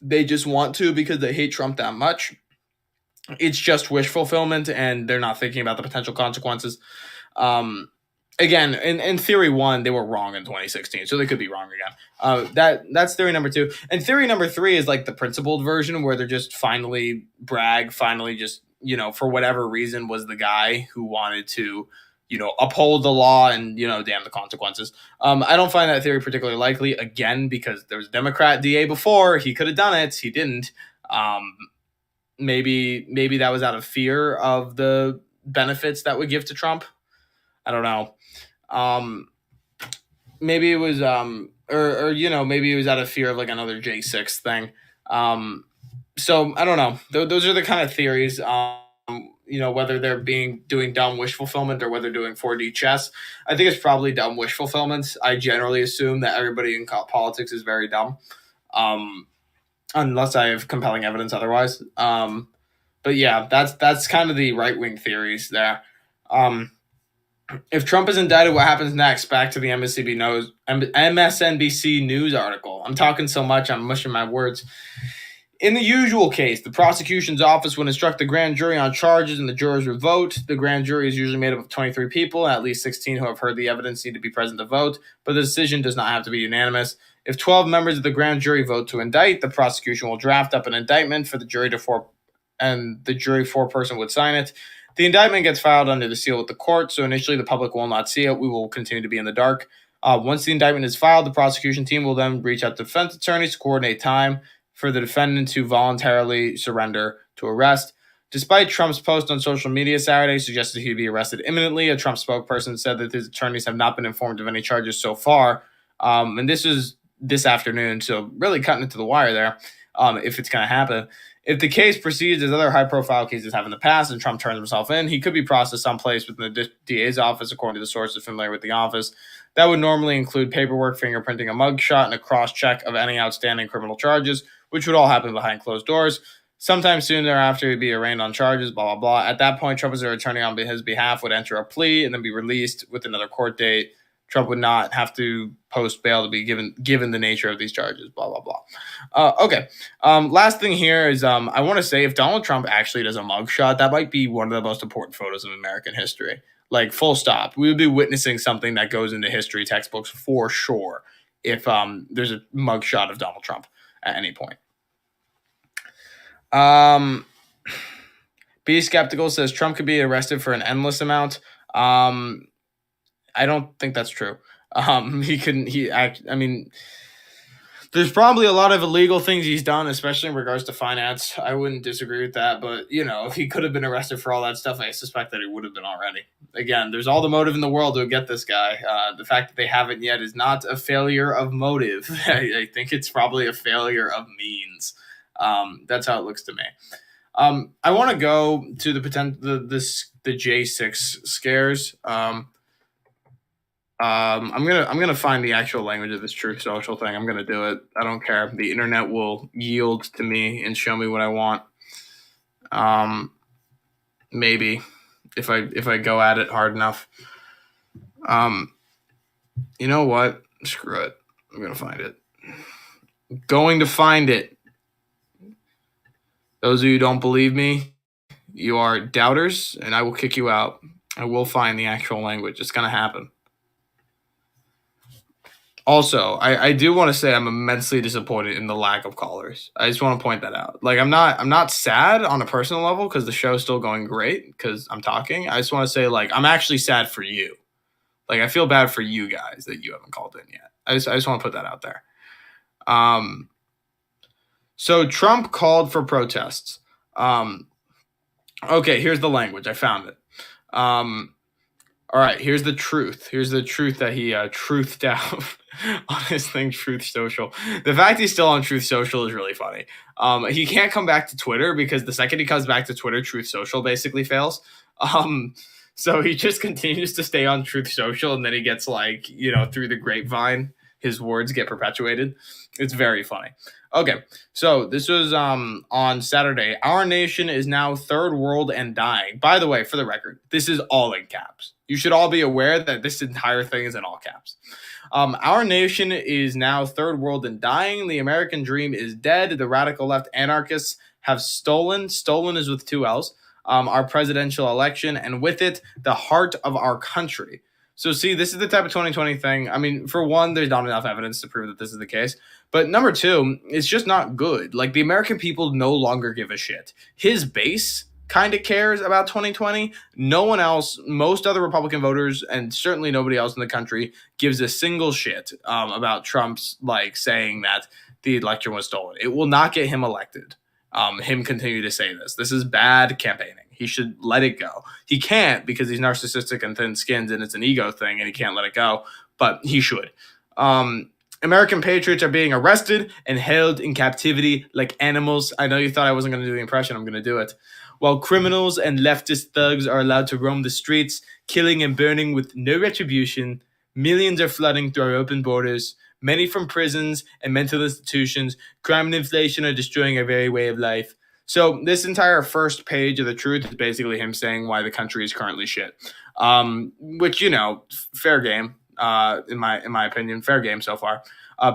they just want to because they hate Trump that much. It's just wish fulfillment and they're not thinking about the potential consequences. Again, in theory one, they were wrong in 2016, so they could be wrong again. That's theory number two. And theory number three is like the principled version where they're just Bragg finally just, for whatever reason was the guy who wanted to uphold the law and, damn the consequences. I don't find that theory particularly likely, again, because there was a Democrat DA before. He could have done it. He didn't. Maybe that was out of fear of the benefits that would give to Trump. I don't know. Maybe it was, maybe it was out of fear of like another J6 thing. So I don't know. Those are the kind of theories. Whether they're doing dumb wish fulfillment or whether they're doing 4D chess. I think it's probably dumb wish fulfillment. I generally assume that everybody in politics is very dumb, unless I have compelling evidence otherwise. But yeah, that's kind of the right-wing theories there. If Trump is indicted, what happens next? Back to the MSNBC news article. I'm talking so much, I'm mushing my words. In the usual case, the prosecution's office would instruct the grand jury on charges and the jurors would vote. The grand jury is usually made up of 23 people, at least 16 who have heard the evidence need to be present to vote, but the decision does not have to be unanimous. If 12 members of the grand jury vote to indict, the prosecution will draft up an indictment for the jury and the jury foreperson would sign it. The indictment gets filed under the seal with the court, so initially the public will not see it. We will continue to be in the dark. Once the indictment is filed, the prosecution team will then reach out to defense attorneys to coordinate time for the defendant to voluntarily surrender to arrest. Despite Trump's post on social media Saturday suggested he'd be arrested imminently, a Trump spokesperson said that his attorneys have not been informed of any charges so far. And this is this afternoon, so really cutting it to the wire there, if it's going to happen. If the case proceeds as other high-profile cases have in the past and Trump turns himself in, he could be processed someplace within the DA's office, according to the sources familiar with the office. That would normally include paperwork, fingerprinting a mugshot, and a cross-check of any outstanding criminal charges, which would all happen behind closed doors. Sometime soon thereafter, he'd be arraigned on charges, blah, blah, blah. At that point, Trump as their attorney on his behalf would enter a plea and then be released with another court date. Trump would not have to post bail to be given the nature of these charges, blah, blah, blah. Okay. Last thing here is I want to say if Donald Trump actually does a mugshot, that might be one of the most important photos of American history. Like, full stop. We would be witnessing something that goes into history textbooks for sure if there's a mugshot of Donald Trump at any point. Be Skeptical says Trump could be arrested for an endless amount. I don't think that's true. He couldn't. I mean, there's probably a lot of illegal things he's done, especially in regards to finance. I wouldn't disagree with that, but if he could have been arrested for all that stuff, I suspect that he would have been already. Again, there's all the motive in the world to get this guy. The fact that they haven't yet is not a failure of motive. I think it's probably a failure of means. That's how it looks to me. I want to go to the J6 scares. I'm gonna find the actual language of this Truth Social thing. I'm gonna do it. I don't care. The internet will yield to me and show me what I want. Maybe if I go at it hard enough. You know what? Screw it. I'm gonna find it. Going to find it. Those of you who don't believe me, you are doubters, and I will kick you out. I will find the actual language. It's gonna happen. Also, I do want to say I'm immensely disappointed in the lack of callers. I just want to point that out. Like I'm not sad on a personal level because the show's still going great because I'm talking. I just want to say I'm actually sad for you. Like I feel bad for you guys that you haven't called in yet. I just want to put that out there. So Trump called for protests. Okay, here's the language. I found it. All right, here's the truth. Here's the truth that he truthed out on his thing, Truth Social. The fact he's still on Truth Social is really funny. He can't come back to Twitter because the second he comes back to Twitter, Truth Social basically fails. So he just continues to stay on Truth Social, and then he gets through the grapevine, his words get perpetuated. It's very funny. Okay, so this was on Saturday. Our nation is now third world and dying. By the way, for the record, this is all in caps. You should all be aware that this entire thing is in all caps. Our nation is now third world and dying. The American dream is dead. The radical left anarchists have stolen is with two L's, our presidential election, and with it, the heart of our country. So see, this is the type of 2020 thing. I mean, for one, there's not enough evidence to prove that this is the case. But number two, it's just not good. Like the American people no longer give a shit. His base kind of cares about 2020. No one else, most other Republican voters, and certainly nobody else in the country gives a single shit about Trump's saying that the election was stolen. It will not get him elected. Him continue to say this. This is bad campaigning. He should let it go. He can't because he's narcissistic and thin-skinned and it's an ego thing and he can't let it go, but he should. American patriots are being arrested and held in captivity like animals. I know you thought I wasn't going to do the impression. I'm going to do it. While criminals and leftist thugs are allowed to roam the streets, killing and burning with no retribution, millions are flooding through our open borders. Many from prisons and mental institutions, crime and inflation are destroying our very way of life. So this entire first page of the Truth is basically him saying why the country is currently shit, which, fair game, in my opinion, fair game so far.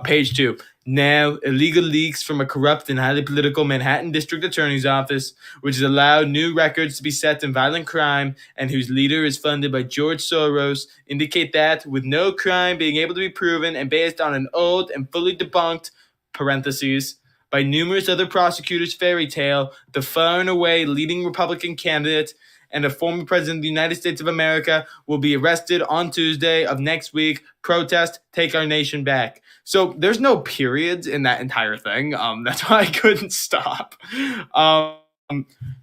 Page 2. Now, illegal leaks from a corrupt and highly political Manhattan District Attorney's Office, which has allowed new records to be set in violent crime and whose leader is funded by George Soros, indicate that, with no crime being able to be proven and based on an old and fully debunked, parentheses, by numerous other prosecutors' fairy tale, the far and away leading Republican candidate and a former president of the United States of America will be arrested on Tuesday of next week. Protest, take our nation back. So there's no periods in that entire thing. That's why I couldn't stop.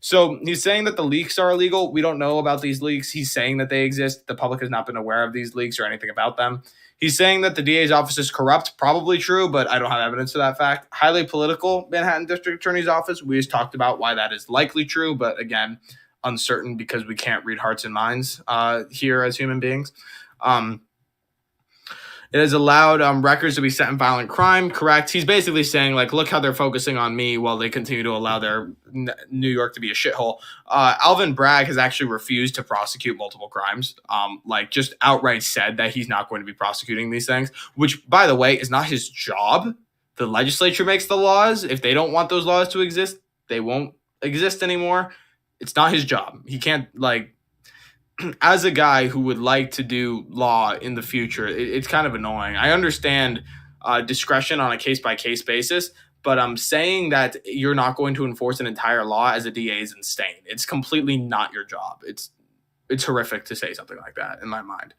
So he's saying that the leaks are illegal. We don't know about these leaks. He's saying that they exist. The public has not been aware of these leaks or anything about them. He's saying that the DA's office is corrupt. Probably true, but I don't have evidence to that fact. Highly political Manhattan District Attorney's Office. We just talked about why that is likely true, but again, uncertain because we can't read hearts and minds here as human beings. It has allowed records to be set in violent crime. Correct. He's basically saying, look how they're focusing on me while they continue to allow their New York to be a shithole. Alvin Bragg has actually refused to prosecute multiple crimes. Just outright said that he's not going to be prosecuting these things, which, by the way, is not his job. The legislature makes the laws. If they don't want those laws to exist, they won't exist anymore. It's not his job. He can't, as a guy who would like to do law in the future, it's kind of annoying. I understand discretion on a case-by-case basis, But saying that you're not going to enforce an entire law as a DA is insane. It's completely not your job. It's horrific to say something like that in my mind.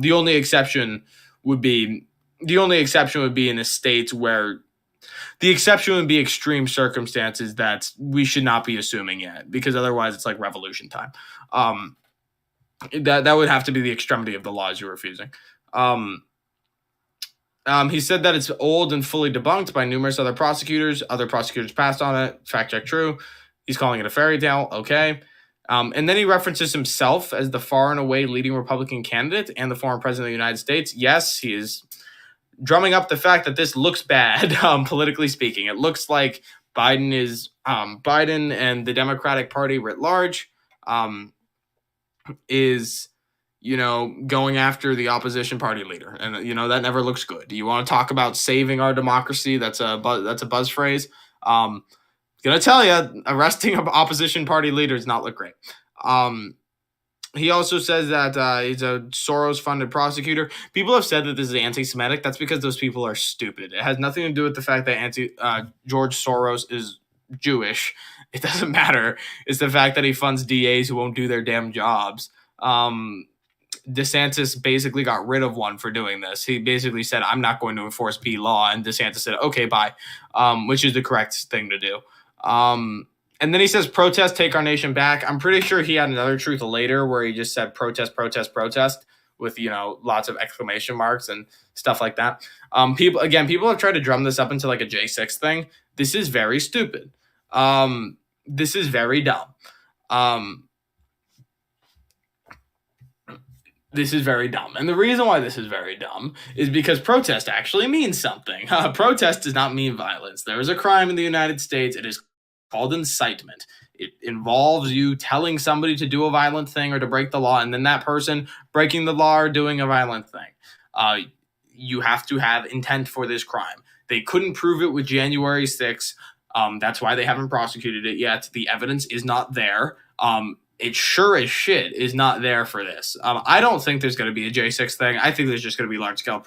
The only exception would be in a state where the exception would be extreme circumstances that we should not be assuming yet, because otherwise it's like revolution time. That would have to be the extremity of the laws you're refusing. He said that it's old and fully debunked by numerous other prosecutors. Other prosecutors passed on it. Fact check true. He's calling it a fairy tale. Okay. And then he references himself as the far and away leading Republican candidate and the former president of the United States. Yes, he is drumming up the fact that this looks bad, politically speaking. It looks like Biden and the Democratic Party writ large is, going after the opposition party leader. And, that never looks good. You want to talk about saving our democracy? That's a buzz phrase. Gonna tell you, arresting an opposition party leader does not look great. He also says that he's a Soros-funded prosecutor. People have said that this is anti-Semitic. That's because those people are stupid. It has nothing to do with the fact that George Soros is Jewish. It doesn't matter. It's the fact that he funds DAs who won't do their damn jobs. DeSantis basically got rid of one for doing this. He basically said, I'm not going to enforce B law. And DeSantis said, okay, bye, which is the correct thing to do. And then he says, protest, take our nation back. I'm pretty sure he had another truth later where he just said protest, protest, protest with, lots of exclamation marks and stuff like that. People have tried to drum this up into like a J6 thing. This is very stupid. This is very dumb. This is very dumb. And the reason why this is very dumb is because protest actually means something. Protest does not mean violence. There is a crime in the United States. It is called incitement. It involves you telling somebody to do a violent thing or to break the law, and then that person breaking the law or doing a violent thing. You have to have intent for this crime. They couldn't prove it with January 6th. That's why they haven't prosecuted it yet. The evidence is not there. It sure as shit is not there for this. I don't think there's going to be a J6 thing. I think there's just going to be large-scale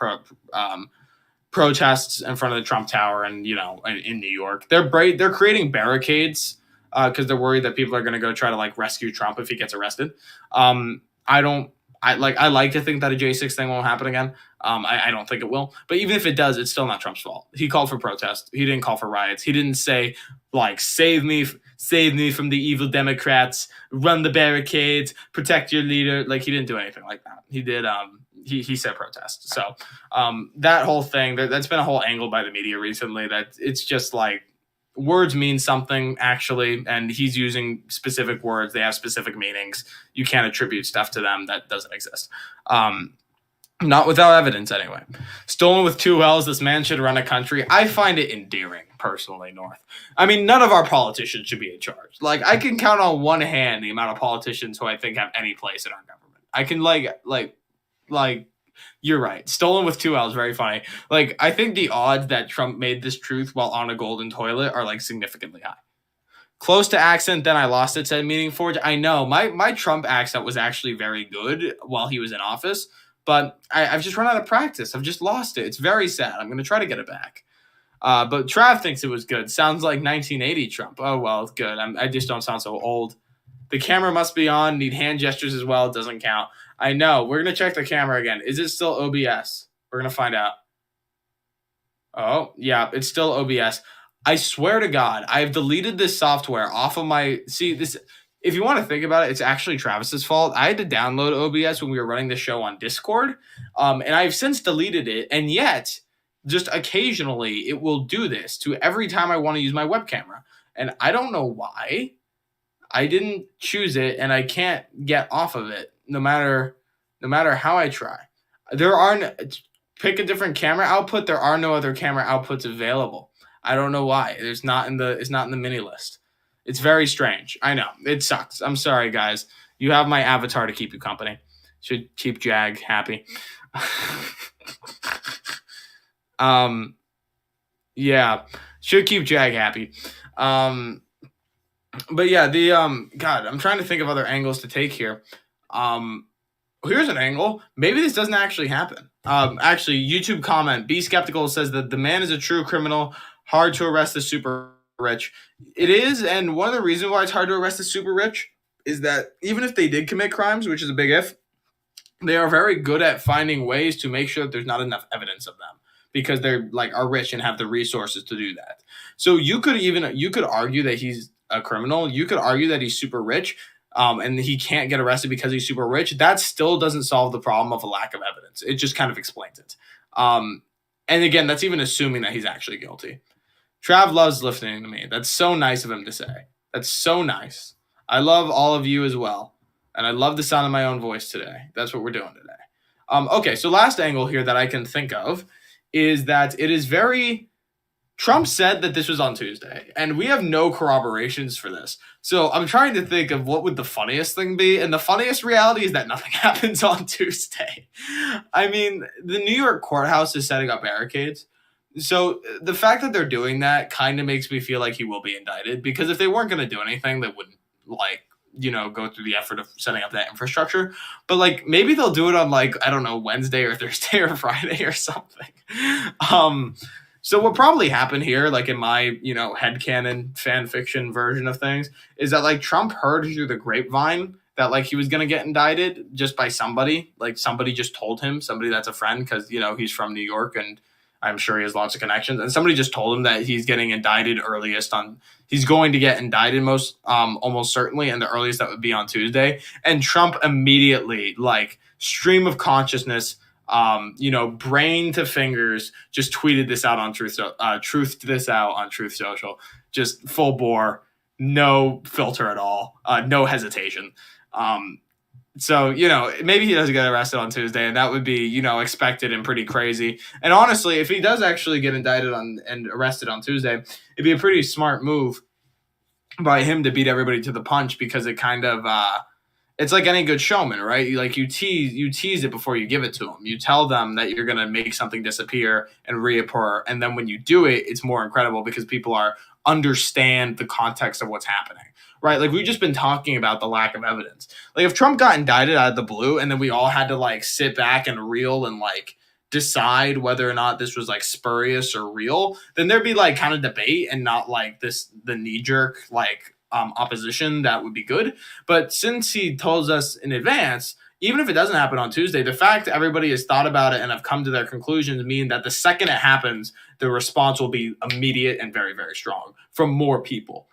protests in front of the Trump Tower and, in New York. They're creating barricades because they're worried that people are going to go try to, rescue Trump if he gets arrested. I like to think that a J6 thing won't happen again. I don't think it will. But even if it does, it's still not Trump's fault. He called for protest. He didn't call for riots. He didn't say, save me from the evil Democrats, run the barricades, protect your leader. He didn't do anything like that. He did. He said protest. So that whole thing, that's been a whole angle by the media recently that it's just words mean something, actually, and he's using specific words. They have specific meanings. You can't attribute stuff to them that doesn't exist. Not without evidence, anyway. Stolen with 2 L's, this man should run a country. I find it endearing, personally, North. I mean, none of our politicians should be in charge. I can count on one hand the amount of politicians who I think have any place in our government. I can, you're right. Stolen with 2 L's, very funny. I think the odds that Trump made this truth while on a golden toilet are, significantly high. Close to accent, then I lost it, said Meeting Forge. I know. My Trump accent was actually very good while he was in office, but I've just run out of practice. I've just lost it. It's very sad. I'm going to try to get it back. But Trav thinks it was good. Sounds like 1980 Trump. Oh, well, it's good. I just don't sound so old. The camera must be on. Need hand gestures as well. It doesn't count. I know. We're going to check the camera again. Is it still OBS? We're going to find out. Oh, yeah, it's still OBS. I swear to God, I've deleted this software off of my... See, this... If you want to think about it, it's actually Travis's fault. I had to download OBS when we were running the show on Discord, and I've since deleted it, and yet, just occasionally, it will do this to every time I want to use my web camera. And I don't know why. I didn't choose it, and I can't get off of it, no matter how I try. Pick a different camera output. There are no other camera outputs available. I don't know why. It's not in the mini list. It's very strange. I know. It sucks. I'm sorry, guys. You have my avatar to keep you company. Should keep Jag happy. Yeah. Should keep Jag happy. But yeah, God, I'm trying to think of other angles to take here. Here's an angle. Maybe this doesn't actually happen. Actually, YouTube comment, Be Skeptical says that the man is a true criminal, hard to arrest the super rich. It is, and one of the reasons why it's hard to arrest the super rich is that even if they did commit crimes, which is a big if, they are very good at finding ways to make sure that there's not enough evidence of them because they're like are rich and have the resources to do that. So you could argue that he's a criminal. You could argue that he's super rich, and he can't get arrested because he's super rich. That still doesn't solve the problem of a lack of evidence. It just kind of explains it. And again, that's even assuming that he's actually guilty. Trav loves listening to me. That's so nice of him to say. That's so nice. I love all of you as well. And I love the sound of my own voice today. That's what we're doing today. Okay, so last angle here that I can think of is that it is very... Trump said that this was on Tuesday, and we have no corroborations for this. So I'm trying to think of what would the funniest thing be, and the funniest reality is that nothing happens on Tuesday. I mean, the New York courthouse is setting up barricades. So the fact that they're doing that kind of makes me feel like he will be indicted, because if they weren't going to do anything, they wouldn't, like, go through the effort of setting up that infrastructure. But, like, maybe they'll do it on, like, I don't know, Wednesday or Thursday or Friday or something. So what probably happened here, like in my, headcanon fan fiction version of things, is that like Trump heard through the grapevine that like he was going to get indicted just by somebody. Like somebody just told him, somebody that's a friend, because, he's from New York and I'm sure he has lots of connections. And somebody just told him that he's getting indicted he's going to get indicted almost certainly. And the earliest that would be on Tuesday. And Trump immediately, like stream of consciousness, brain to fingers, just tweeted this out on Truth Social, just full bore, no filter at all, no hesitation. So, maybe he doesn't get arrested on Tuesday, and that would be, expected and pretty crazy. And honestly, if he does actually get indicted and arrested on Tuesday, it'd be a pretty smart move by him to beat everybody to the punch, because it kind of, it's like any good showman, right? You tease it before you give it to them. You tell them that you're going to make something disappear and reappear. And then when you do it, it's more incredible because people understand the context of what's happening, right? Like we've just been talking about the lack of evidence. Like if Trump got indicted out of the blue and then we all had to like sit back and reel and like decide whether or not this was like spurious or real, then there'd be like kind of debate and not like the knee jerk, like, opposition that would be good. But since he tells us in advance, even if it doesn't happen on Tuesday, the fact that everybody has thought about it and have come to their conclusions mean that the second it happens, the response will be immediate and very, very strong from more people.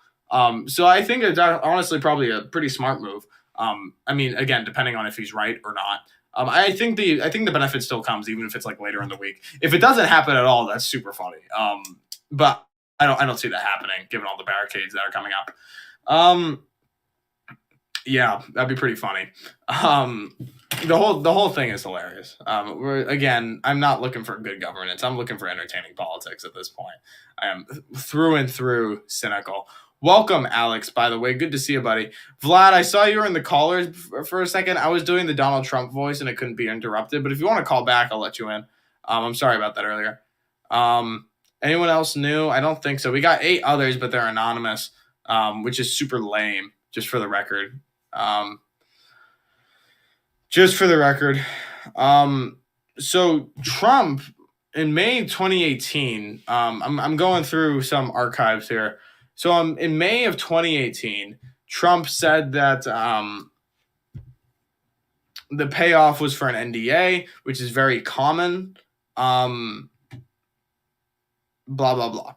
So I think it's honestly probably a pretty smart move. I mean, again, depending on if he's right or not. I think the benefit still comes even if it's like later in the week. If it doesn't happen at all, that's super funny. But I don't see that happening given all the barricades that are coming up. Yeah, that'd be pretty funny. The whole thing is hilarious. Again, I'm not looking for good governance. I'm looking for entertaining politics at this point. I am through and through cynical. Welcome, Alex, by the way. Good to see you, buddy. Vlad, I saw you were in the callers for a second. I was doing the Donald Trump voice and it couldn't be interrupted. But if you want to call back, I'll let you in. I'm sorry about that earlier. Anyone else new? I don't think so. We got 8 others, but they're anonymous. Which is super lame, just for the record. So Trump in May 2018, I'm going through some archives here. So in May of 2018, Trump said that the payoff was for an NDA, which is very common. Blah, blah, blah.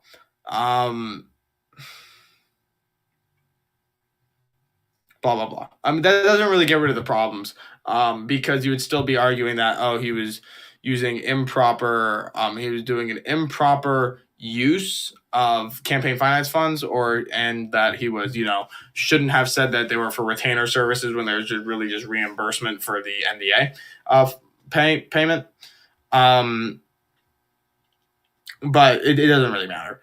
Blah, blah, blah. I mean, that doesn't really get rid of the problems, because you would still be arguing that, he was using he was doing an improper use of campaign finance funds, and that he was, shouldn't have said that they were for retainer services when there's really just reimbursement for the NDA payment. But it doesn't really matter,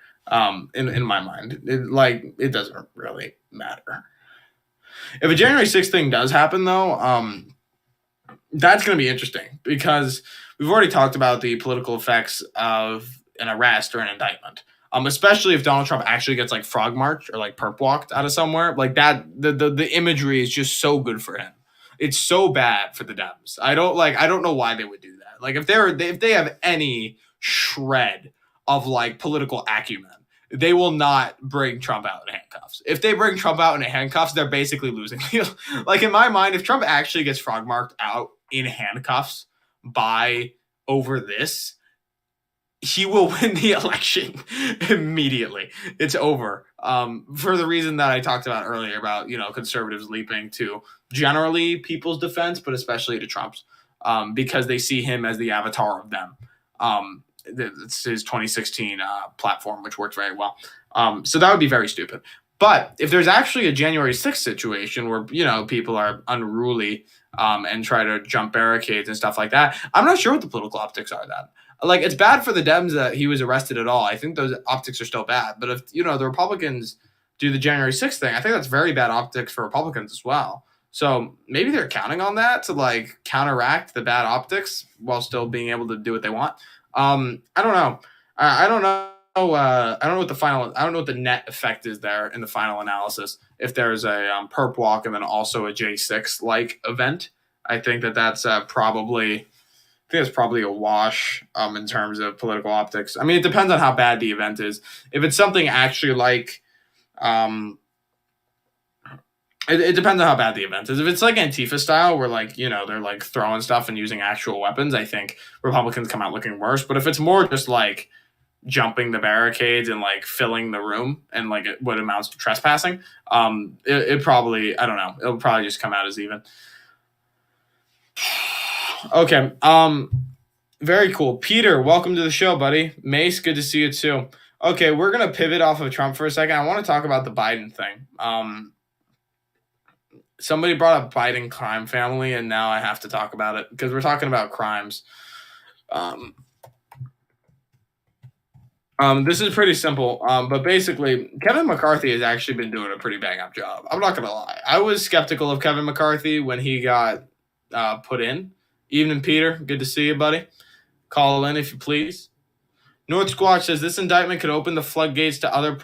in my mind. It doesn't really matter. If a January 6th thing does happen, though, that's going to be interesting because we've already talked about the political effects of an arrest or an indictment, especially if Donald Trump actually gets like frog marched or like perp walked out of somewhere like that. The imagery is just so good for him. It's so bad for the Dems. I don't know why they would do that. Like if they have any shred of like political acumen, they will not bring Trump out in handcuffs. If they bring Trump out in handcuffs, they're basically losing. Like, in my mind, if Trump actually gets frog marked out in handcuffs by over this, he will win the election immediately. It's over. For the reason that I talked about earlier about, conservatives leaping to generally people's defense, but especially to Trump's, because they see him as the avatar of them. It's his 2016 platform, which worked very well. So that would be very stupid. But if there's actually a January 6th situation where, people are unruly and try to jump barricades and stuff like that, I'm not sure what the political optics are then. Like, it's bad for the Dems that he was arrested at all. I think those optics are still bad. But if, the Republicans do the January 6th thing, I think that's very bad optics for Republicans as well. So maybe they're counting on that to, like, counteract the bad optics while still being able to do what they want. I don't know. I don't know. I don't know what the net effect is there in the final analysis. If there's a perp walk and then also a J6 like event, I think that's probably a wash in terms of political optics. I mean, it depends on how bad the event is. If it's something actually like, it depends on how bad the event is. If it's like Antifa style, where they're like throwing stuff and using actual weapons, I think Republicans come out looking worse. But if it's more just like jumping the barricades and like filling the room and like what amounts to trespassing, it probably, I don't know, it'll probably just come out as even. Okay. Very cool. Peter, welcome to the show, buddy. Mace, good to see you too. Okay, we're gonna pivot off of Trump for a second. I want to talk about the Biden thing. Somebody brought up Biden crime family, and now I have to talk about it because we're talking about crimes. This is pretty simple, but basically, Kevin McCarthy has actually been doing a pretty bang-up job. I'm not gonna lie. I was skeptical of Kevin McCarthy when he got put in. Evening, Peter. Good to see you, buddy. Call in if you please. North Squatch says this indictment could open the floodgates to other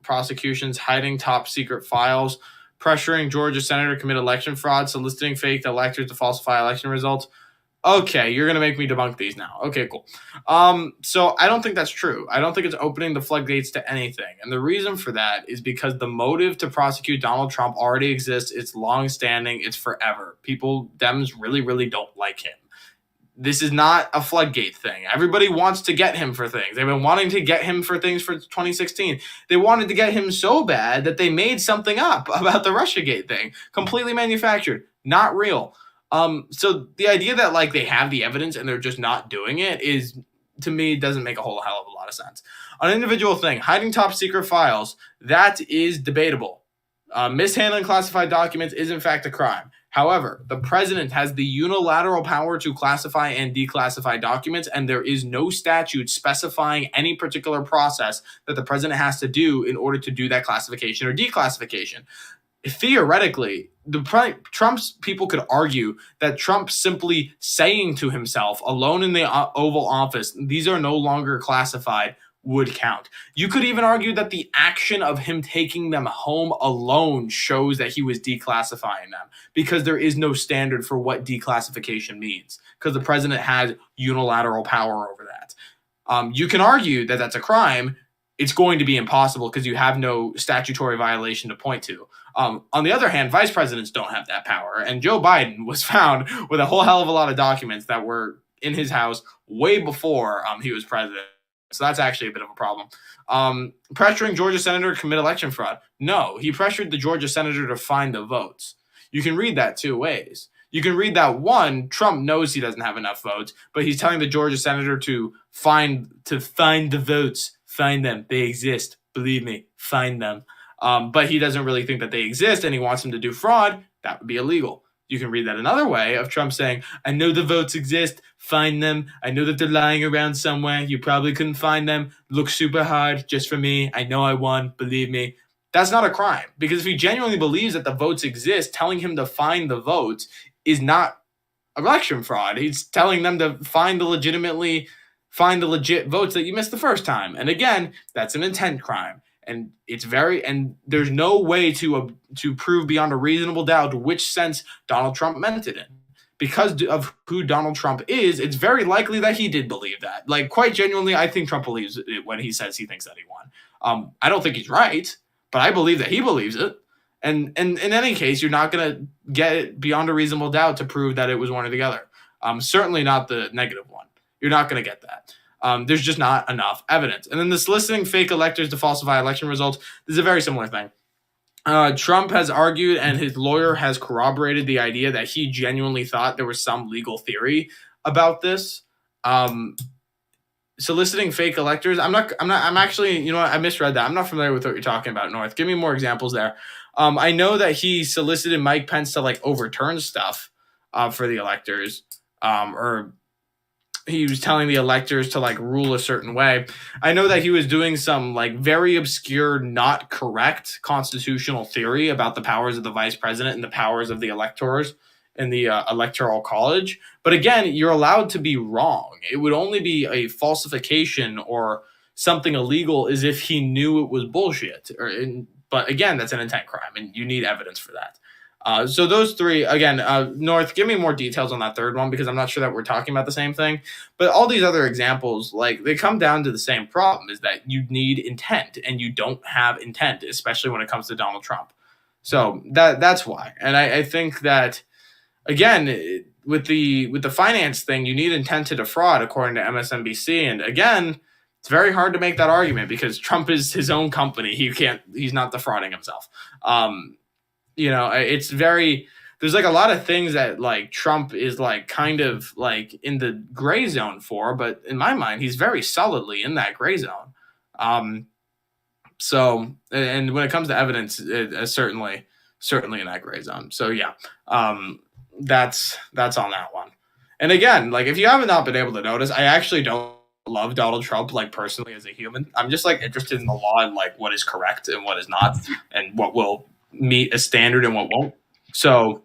prosecutions hiding top secret files, pressuring Georgia senator to commit election fraud, soliciting fake electors to falsify election results. Okay, you're going to make me debunk these now. Okay, cool. So I don't think that's true. I don't think it's opening the floodgates to anything. And the reason for that is because the motive to prosecute Donald Trump already exists. It's long-standing. It's forever. Dems really, really don't like him. This is not a floodgate thing. Everybody wants to get him for things. They've been wanting to get him for things for 2016. They wanted to get him so bad that they made something up about the Russiagate thing. Completely manufactured. Not real. So the idea that like they have the evidence and they're just not doing it is, to me, doesn't make a whole hell of a lot of sense. An individual thing, hiding top secret files, that is debatable. Mishandling classified documents is in fact a crime. However, the president has the unilateral power to classify and declassify documents, and there is no statute specifying any particular process that the president has to do in order to do that classification or declassification. Theoretically, Trump's people could argue that Trump simply saying to himself, alone in the Oval Office, these are no longer classified, would count. You could even argue that the action of him taking them home alone shows that he was declassifying them, because there is no standard for what declassification means, because the president has unilateral power over that. You can argue that that's a crime. It's going to be impossible because you have no statutory violation to point to. On the other hand, vice presidents don't have that power. And Joe Biden was found with a whole hell of a lot of documents that were in his house way before he was president. So that's actually a bit of a problem. Pressuring Georgia senator to commit election fraud. No, he pressured the Georgia senator to find the votes. You can read that two ways. You can read that, one, Trump knows he doesn't have enough votes, but he's telling the Georgia senator to find the votes. Find them. They exist. Believe me, find them. But he doesn't really think that they exist, and he wants them to do fraud. That would be illegal. You can read that another way of Trump saying, I know the votes exist, find them. I know that they're lying around somewhere. You probably couldn't find them. Look super hard just for me. I know I won. Believe me. That's not a crime, because if he genuinely believes that the votes exist, telling him to find the votes is not election fraud. He's telling them to find the legit votes that you missed the first time. And again, that's an intent crime. And there's no way to prove beyond a reasonable doubt which sense Donald Trump meant it in, because of who Donald Trump is, it's very likely that he did believe that. Like, quite genuinely, I think Trump believes it when he says he thinks that he won. I don't think he's right, but I believe that he believes it. And in any case, you're not going to get it beyond a reasonable doubt to prove that it was one or the other. Certainly not the negative one. You're not going to get that. There's just not enough evidence. And then the soliciting fake electors to falsify election results, this is a very similar thing. Trump has argued, and his lawyer has corroborated the idea that he genuinely thought there was some legal theory about this. Soliciting fake electors. I'm actually, you know what? I misread that. I'm not familiar with what you're talking about, North. Give me more examples there. I know that he solicited Mike Pence to like overturn stuff for the electors, or he was telling the electors to like rule a certain way. I know that he was doing some like very obscure, not correct constitutional theory about the powers of the vice president and the powers of the electors in the electoral college. But again, you're allowed to be wrong. It would only be a falsification or something illegal as if he knew it was bullshit. But again, that's an intent crime, and you need evidence for that. So those three, again, North, give me more details on that third one, because I'm not sure that we're talking about the same thing. But all these other examples, like, they come down to the same problem, is that you need intent, and you don't have intent, especially when it comes to Donald Trump. So that's why. And I think that, again, with the finance thing, you need intent to defraud, according to MSNBC. And again, it's very hard to make that argument because Trump is his own company. He's not defrauding himself. It's there's like a lot of things that like Trump is like kind of like in the gray zone for, but in my mind, he's very solidly in that gray zone. So, and when it comes to evidence, certainly in that gray zone. So yeah, that's on that one. And again, like, if you haven't not been able to notice, I actually don't love Donald Trump, like, personally as a human. I'm just like interested in the law and like what is correct and what is not, and what will meet a standard and what won't. So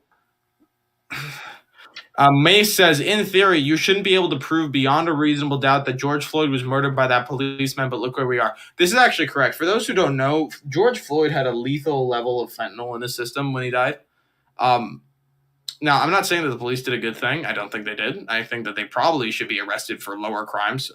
Mace says, in theory, you shouldn't be able to prove beyond a reasonable doubt that George Floyd was murdered by that policeman, but look where we are. This is actually correct. For those who don't know, George Floyd had a lethal level of fentanyl in his system when he died. Now, I'm not saying that the police did a good thing. I don't think they did. I think that they probably should be arrested for lower crimes,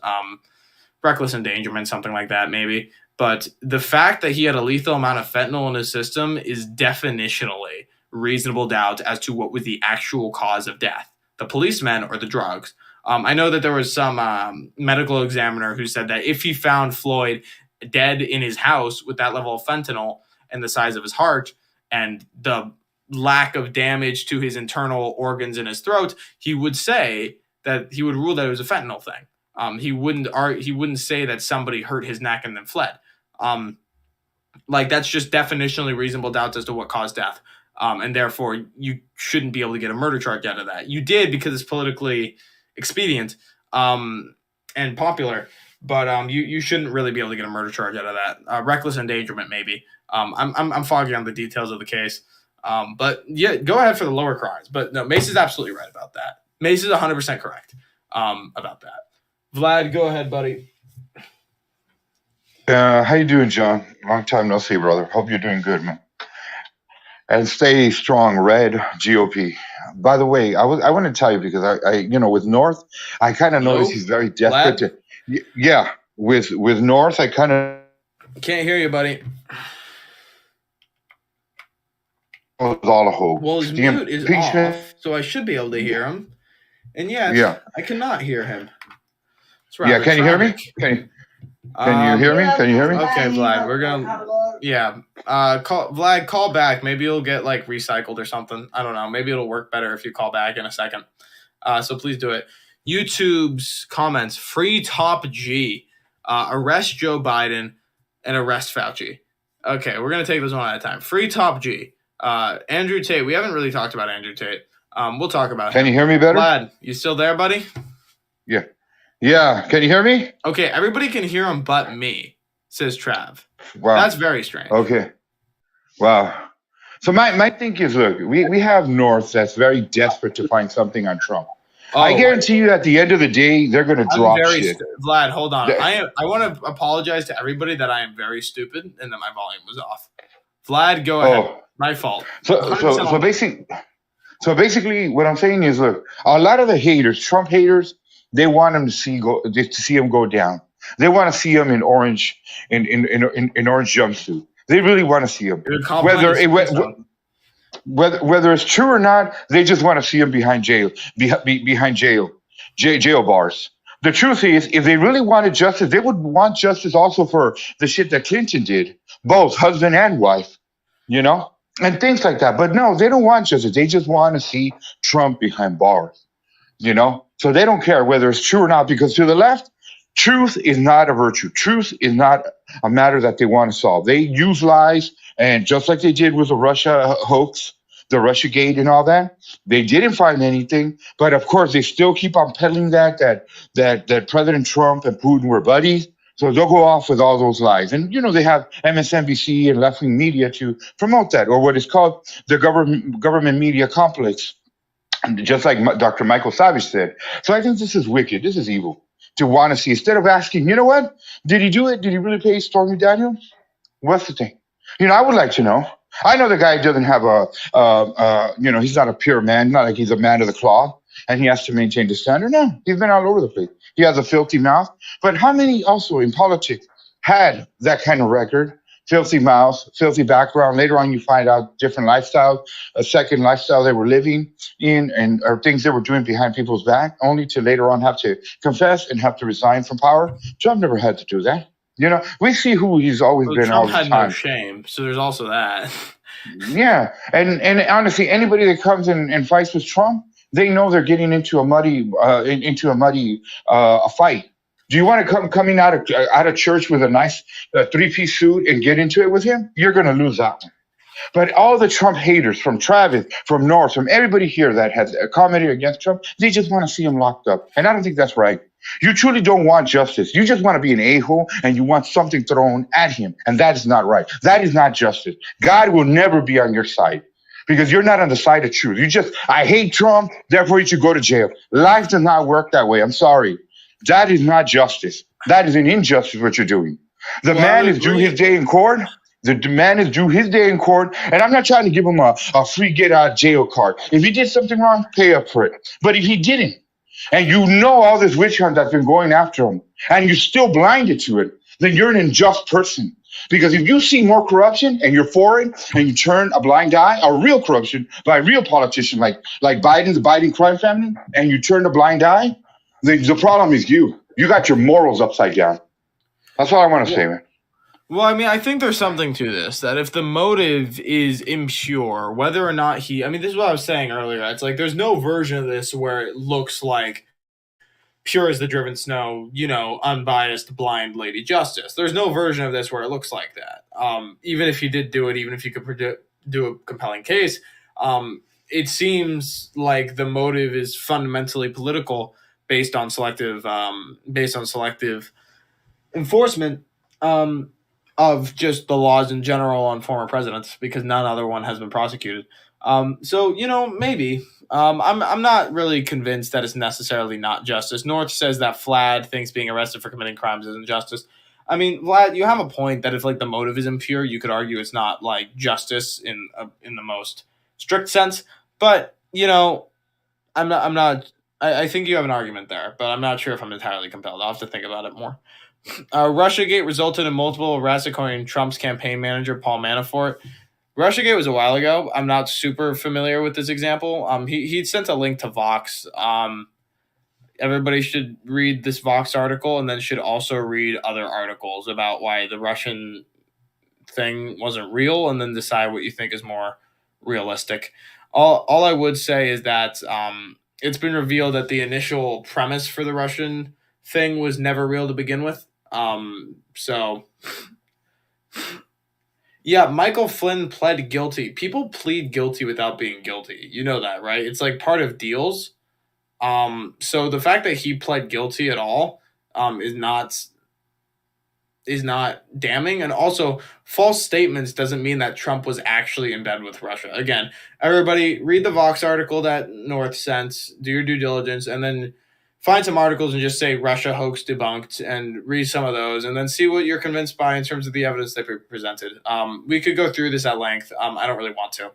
reckless endangerment, something like that, maybe. But the fact that he had a lethal amount of fentanyl in his system is definitionally reasonable doubt as to what was the actual cause of death, the policeman or the drugs. I know that there was some medical examiner who said that if he found Floyd dead in his house with that level of fentanyl and the size of his heart and the lack of damage to his internal organs in his throat, he would say that he would rule that it was a fentanyl thing. He wouldn't say that somebody hurt his neck and then fled. Like, that's just definitionally reasonable doubt as to what caused death. And therefore, you shouldn't be able to get a murder charge out of that. You did because it's politically expedient and popular, but you shouldn't really be able to get a murder charge out of that. Reckless endangerment, maybe. I'm foggy on the details of the case. But yeah, go ahead for the lower crimes. But no, Mace is absolutely right about that. Mace is 100% correct about that. Vlad, go ahead, buddy. How you doing, John? Long time no see, brother. Hope you're doing good, man. And stay strong, Red GOP. By the way, I want to tell you, because I with North, I kind of noticed he's very desperate Vlad? With North, I kind of can't hear you, buddy. was all a hoax. Well, his mute is off, so I should be able to hear him. And I cannot hear him. Can you hear me? Can you hear me? Can you hear me? Okay, Vlad, we're gonna call back. Maybe it'll get like recycled or something. I don't know. Maybe it'll work better if you call back in a second. So please do it. YouTube's comments: free Top G, arrest Joe Biden, and arrest Fauci. Okay, we're gonna take this one at a time. Free Top G. Andrew Tate. We haven't really talked about Andrew Tate. We'll talk about him. Can you hear me better? Vlad, you still there, buddy? Yeah. Can you hear me? Okay, everybody can hear him but me, says Trav. Wow. That's very strange. Okay. Wow. So my thing is, look, we have North that's very desperate to find something on Trump. I guarantee you at the end of the day, they're going to drop shit. Vlad, hold on. I want to apologize to everybody that I am very stupid and that my volume was off. Vlad, go ahead. My fault. So basically, So basically, what I'm saying is, look, a lot of the haters, Trump haters, they want him to see him go down. They want to see him in orange, in orange jumpsuit. They really want to see him. It would call plenty Whether of it, skin tone. whether it's true or not, they just want to see him behind jail, behind jail bars. The truth is, if they really wanted justice, they would want justice also for the shit that Clinton did, both husband and wife, you know, and things like that. But no, they don't want justice. They just want to see Trump behind bars, you know? So they don't care whether it's true or not, because to the left, truth is not a virtue. Truth is not a matter that they want to solve. They use lies, and just like they did with the Russia hoax, the Russia Gate and all that, they didn't find anything. But of course, they still keep on peddling that President Trump and Putin were buddies. So they'll go off with all those lies. And, you know, they have MSNBC and left wing media to promote that, or what is called the government media complex, just like Dr. Michael Savage said. So I think this is wicked. This is evil to want to see. Instead of asking, you know what? Did he do it? Did he really pay Stormy Daniels? What's the thing? You know, I would like to know. I know the guy doesn't have you know, he's not a pure man. Not like he's a man of the cloth and he has to maintain the standard. No, he's been all over the place. He has a filthy mouth. But how many also in politics had that kind of record? Filthy mouth, filthy background. Later on, you find out different lifestyle, a second lifestyle they were living in, and or things they were doing behind people's back, only to later on have to confess and have to resign from power. Trump never had to do that. You know, we see who he's always Well, been Trump all the had no time. shame, so there's also that. Yeah, and honestly, anybody that comes in and fights with Trump, they know they're getting into a muddy a fight. Do you want to coming out of church with a nice 3-piece suit and get into it with him? You're going to lose that one. But all the Trump haters, from Travis, from North, from everybody here that has commented against Trump, they just want to see him locked up. And I don't think that's right. You truly don't want justice. You just want to be an a-hole and you want something thrown at him. And that is not right. That is not justice. God will never be on your side because you're not on the side of truth. I hate Trump, therefore you should go to jail. Life does not work that way. I'm sorry. That is not justice. That is an injustice what you're doing. The Well, I man would is due agree. his day in court. The man is due his day in court, and I'm not trying to give him a free get out of jail card. If he did something wrong, pay up for it. But if he didn't, and you know all this witch hunt that's been going after him, and you're still blinded to it, then you're an unjust person. Because if you see more corruption and you're for it, and you turn a blind eye, or real corruption by a real politician like Biden, the Biden crime family, and you turn a blind eye, the problem is you. You got your morals upside down. That's all I want to say, man. Well, I mean, I think there's something to this, that if the motive is impure, whether or not I mean, this is what I was saying earlier. It's like there's no version of this where it looks like pure as the driven snow, unbiased, blind Lady Justice. There's no version of this where it looks like that. Even if he did do it, even if you could do a compelling case, it seems like the motive is fundamentally political, based on selective enforcement of just the laws in general on former presidents, because none other one has been prosecuted. So maybe. I'm not really convinced that it's necessarily not justice. North says that Vlad thinks being arrested for committing crimes isn't justice. I mean, Vlad, you have a point that if like the motive is impure, you could argue it's not like justice in the most strict sense. But I'm not. I'm not. I think you have an argument there, but I'm not sure if I'm entirely compelled. I'll have to think about it more. Russiagate resulted in multiple arrests, according to Trump's campaign manager, Paul Manafort. Russiagate was a while ago. I'm not super familiar with this example. He sent a link to Vox. Everybody should read this Vox article and then should also read other articles about why the Russian thing wasn't real, and then decide what you think is more realistic. All I would say is that it's been revealed that the initial premise for the Russian thing was never real to begin with. So yeah, Michael Flynn pled guilty. People plead guilty without being guilty. You know that, right? It's like part of deals. So the fact that he pled guilty at all is not damning. And also, false statements doesn't mean that Trump was actually in bed with Russia. Again, everybody read the Vox article that North sent, do your due diligence, and then find some articles and just say Russia hoax debunked and read some of those, and then see what you're convinced by in terms of the evidence that we presented. We could go through this at length. I don't really want to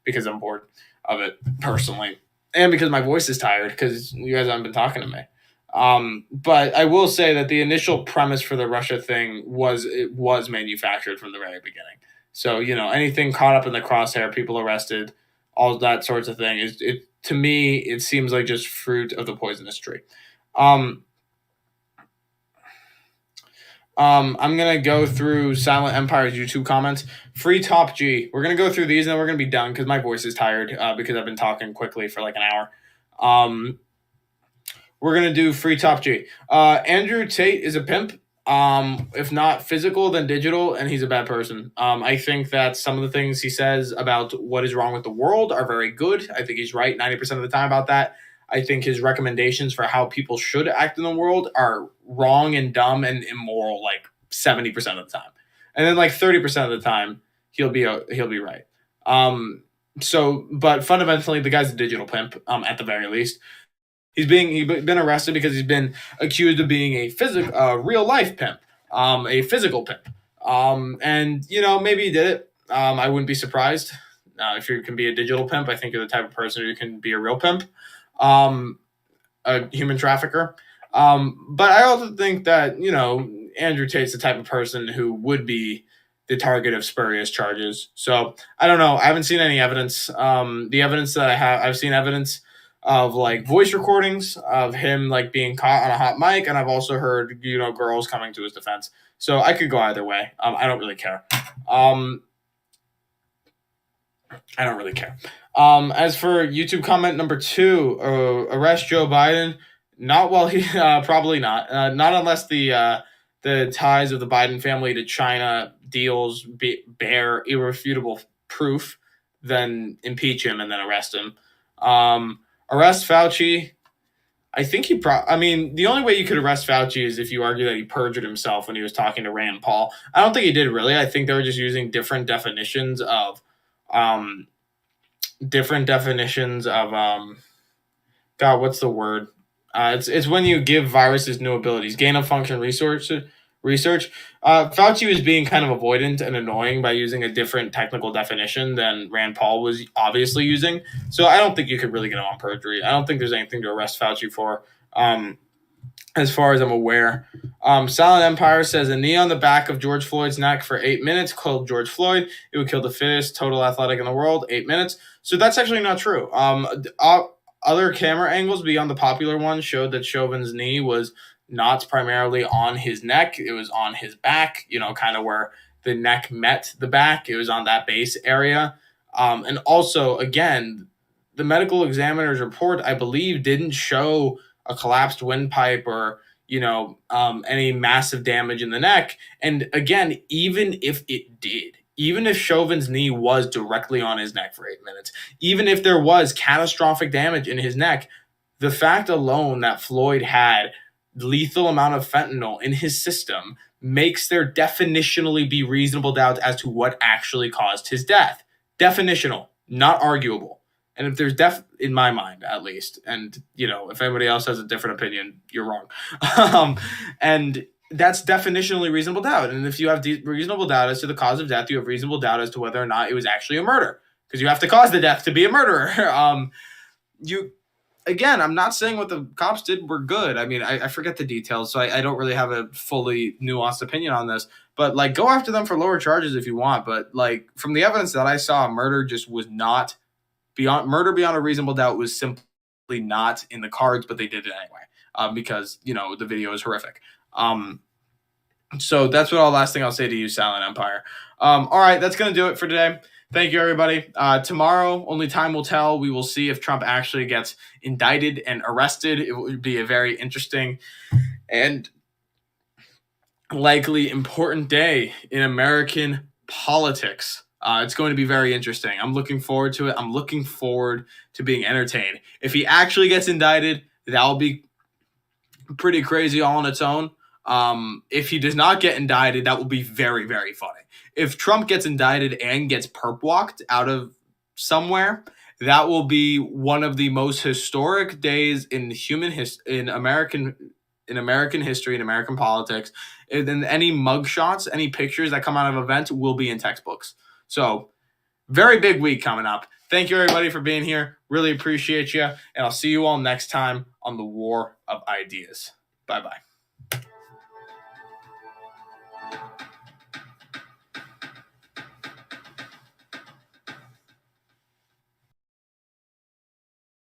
because I'm bored. of it personally, and because my voice is tired because you guys haven't been talking to me. But I will say that the initial premise for the Russia thing was manufactured from the very beginning. So anything caught up in the crosshair, people arrested, all that sorts of thing is it to me. It seems like just fruit of the poisonous tree. Um, I'm gonna go through Silent Empire's YouTube comments. Free Top G. We're gonna go through these and then we're gonna be done because my voice is tired because I've been talking quickly for like an hour. We're gonna do Free Top G. Andrew Tate is a pimp. If not physical, then digital, and he's a bad person. I think that some of the things he says about what is wrong with the world are very good. I think he's right 90% of the time about that. I think his recommendations for how people should act in the world are wrong and dumb and immoral like 70% of the time. And then like 30% of the time he'll be right. But fundamentally the guy's a digital pimp at the very least. He's been arrested because he's been accused of being a real life pimp, a physical pimp. And maybe he did it. I wouldn't be surprised. If you can be a digital pimp, I think you're the type of person who can be a real pimp, a human trafficker. But I also think that Andrew Tate's the type of person who would be the target of spurious charges. So I don't know. I haven't seen any evidence. The evidence that I've seen evidence of like voice recordings of him like being caught on a hot mic, and I've also heard girls coming to his defense. So I could go either way. I don't really care. I don't really care. As for YouTube comment number 2, arrest Joe Biden. Not while he probably not. Not unless the ties of the Biden family to China deals bear irrefutable proof. Then impeach him and then arrest him. Arrest Fauci. I think the only way you could arrest Fauci is if you argue that he perjured himself when he was talking to Rand Paul. I don't think he did really. I think they were just using different definitions of God, what's the word? It's when you give viruses new abilities, gain of function research. Fauci was being kind of avoidant and annoying by using a different technical definition than Rand Paul was obviously using. So I don't think you could really get him on perjury. I don't think there's anything to arrest Fauci for, as far as I'm aware. Silent Empire says a knee on the back of George Floyd's neck for 8 minutes killed George Floyd. It would kill the fittest total athletic in the world. 8 minutes. So that's actually not true. Other camera angles beyond the popular one showed that Chauvin's knee was not primarily on his neck. It was on his back, kind of where the neck met the back. It was on that base area. And also, again, the medical examiner's report, I believe, didn't show a collapsed windpipe or, any massive damage in the neck. And again, even if it did, even if Chauvin's knee was directly on his neck for 8 minutes, even if there was catastrophic damage in his neck, the fact alone that Floyd had lethal amount of fentanyl in his system makes there definitionally be reasonable doubt as to what actually caused his death. Definitional, not arguable. And if there's in my mind, at least, and if anybody else has a different opinion, you're wrong. And that's definitionally reasonable doubt. And if you have reasonable doubt as to the cause of death, you have reasonable doubt as to whether or not it was actually a murder, because you have to cause the death to be a murderer. Again, I'm not saying what the cops did were good. I mean, I forget the details, so I don't really have a fully nuanced opinion on this. But, go after them for lower charges if you want. But, from the evidence that I saw, murder just was not beyond a reasonable doubt was simply not in the cards, but they did it anyway because, the video is horrific. So that's what last thing I'll say to you, Silent Empire. All right, that's going to do it for today. Thank you, everybody. Tomorrow, only time will tell. We will see if Trump actually gets indicted and arrested. It would be a very interesting and likely important day in American politics. It's going to be very interesting. I'm looking forward to it. I'm looking forward to being entertained. If he actually gets indicted, that will be pretty crazy all on its own. If he does not get indicted, that will be very, very funny. If Trump gets indicted and gets perp walked out of somewhere, that will be one of the most historic days in American history, in American politics. And then any mugshots, any pictures that come out of events will be in textbooks. So Very big week coming up. Thank you, everybody, for being here. Really appreciate you. And I'll see you all next time on the War of Ideas. Bye-bye.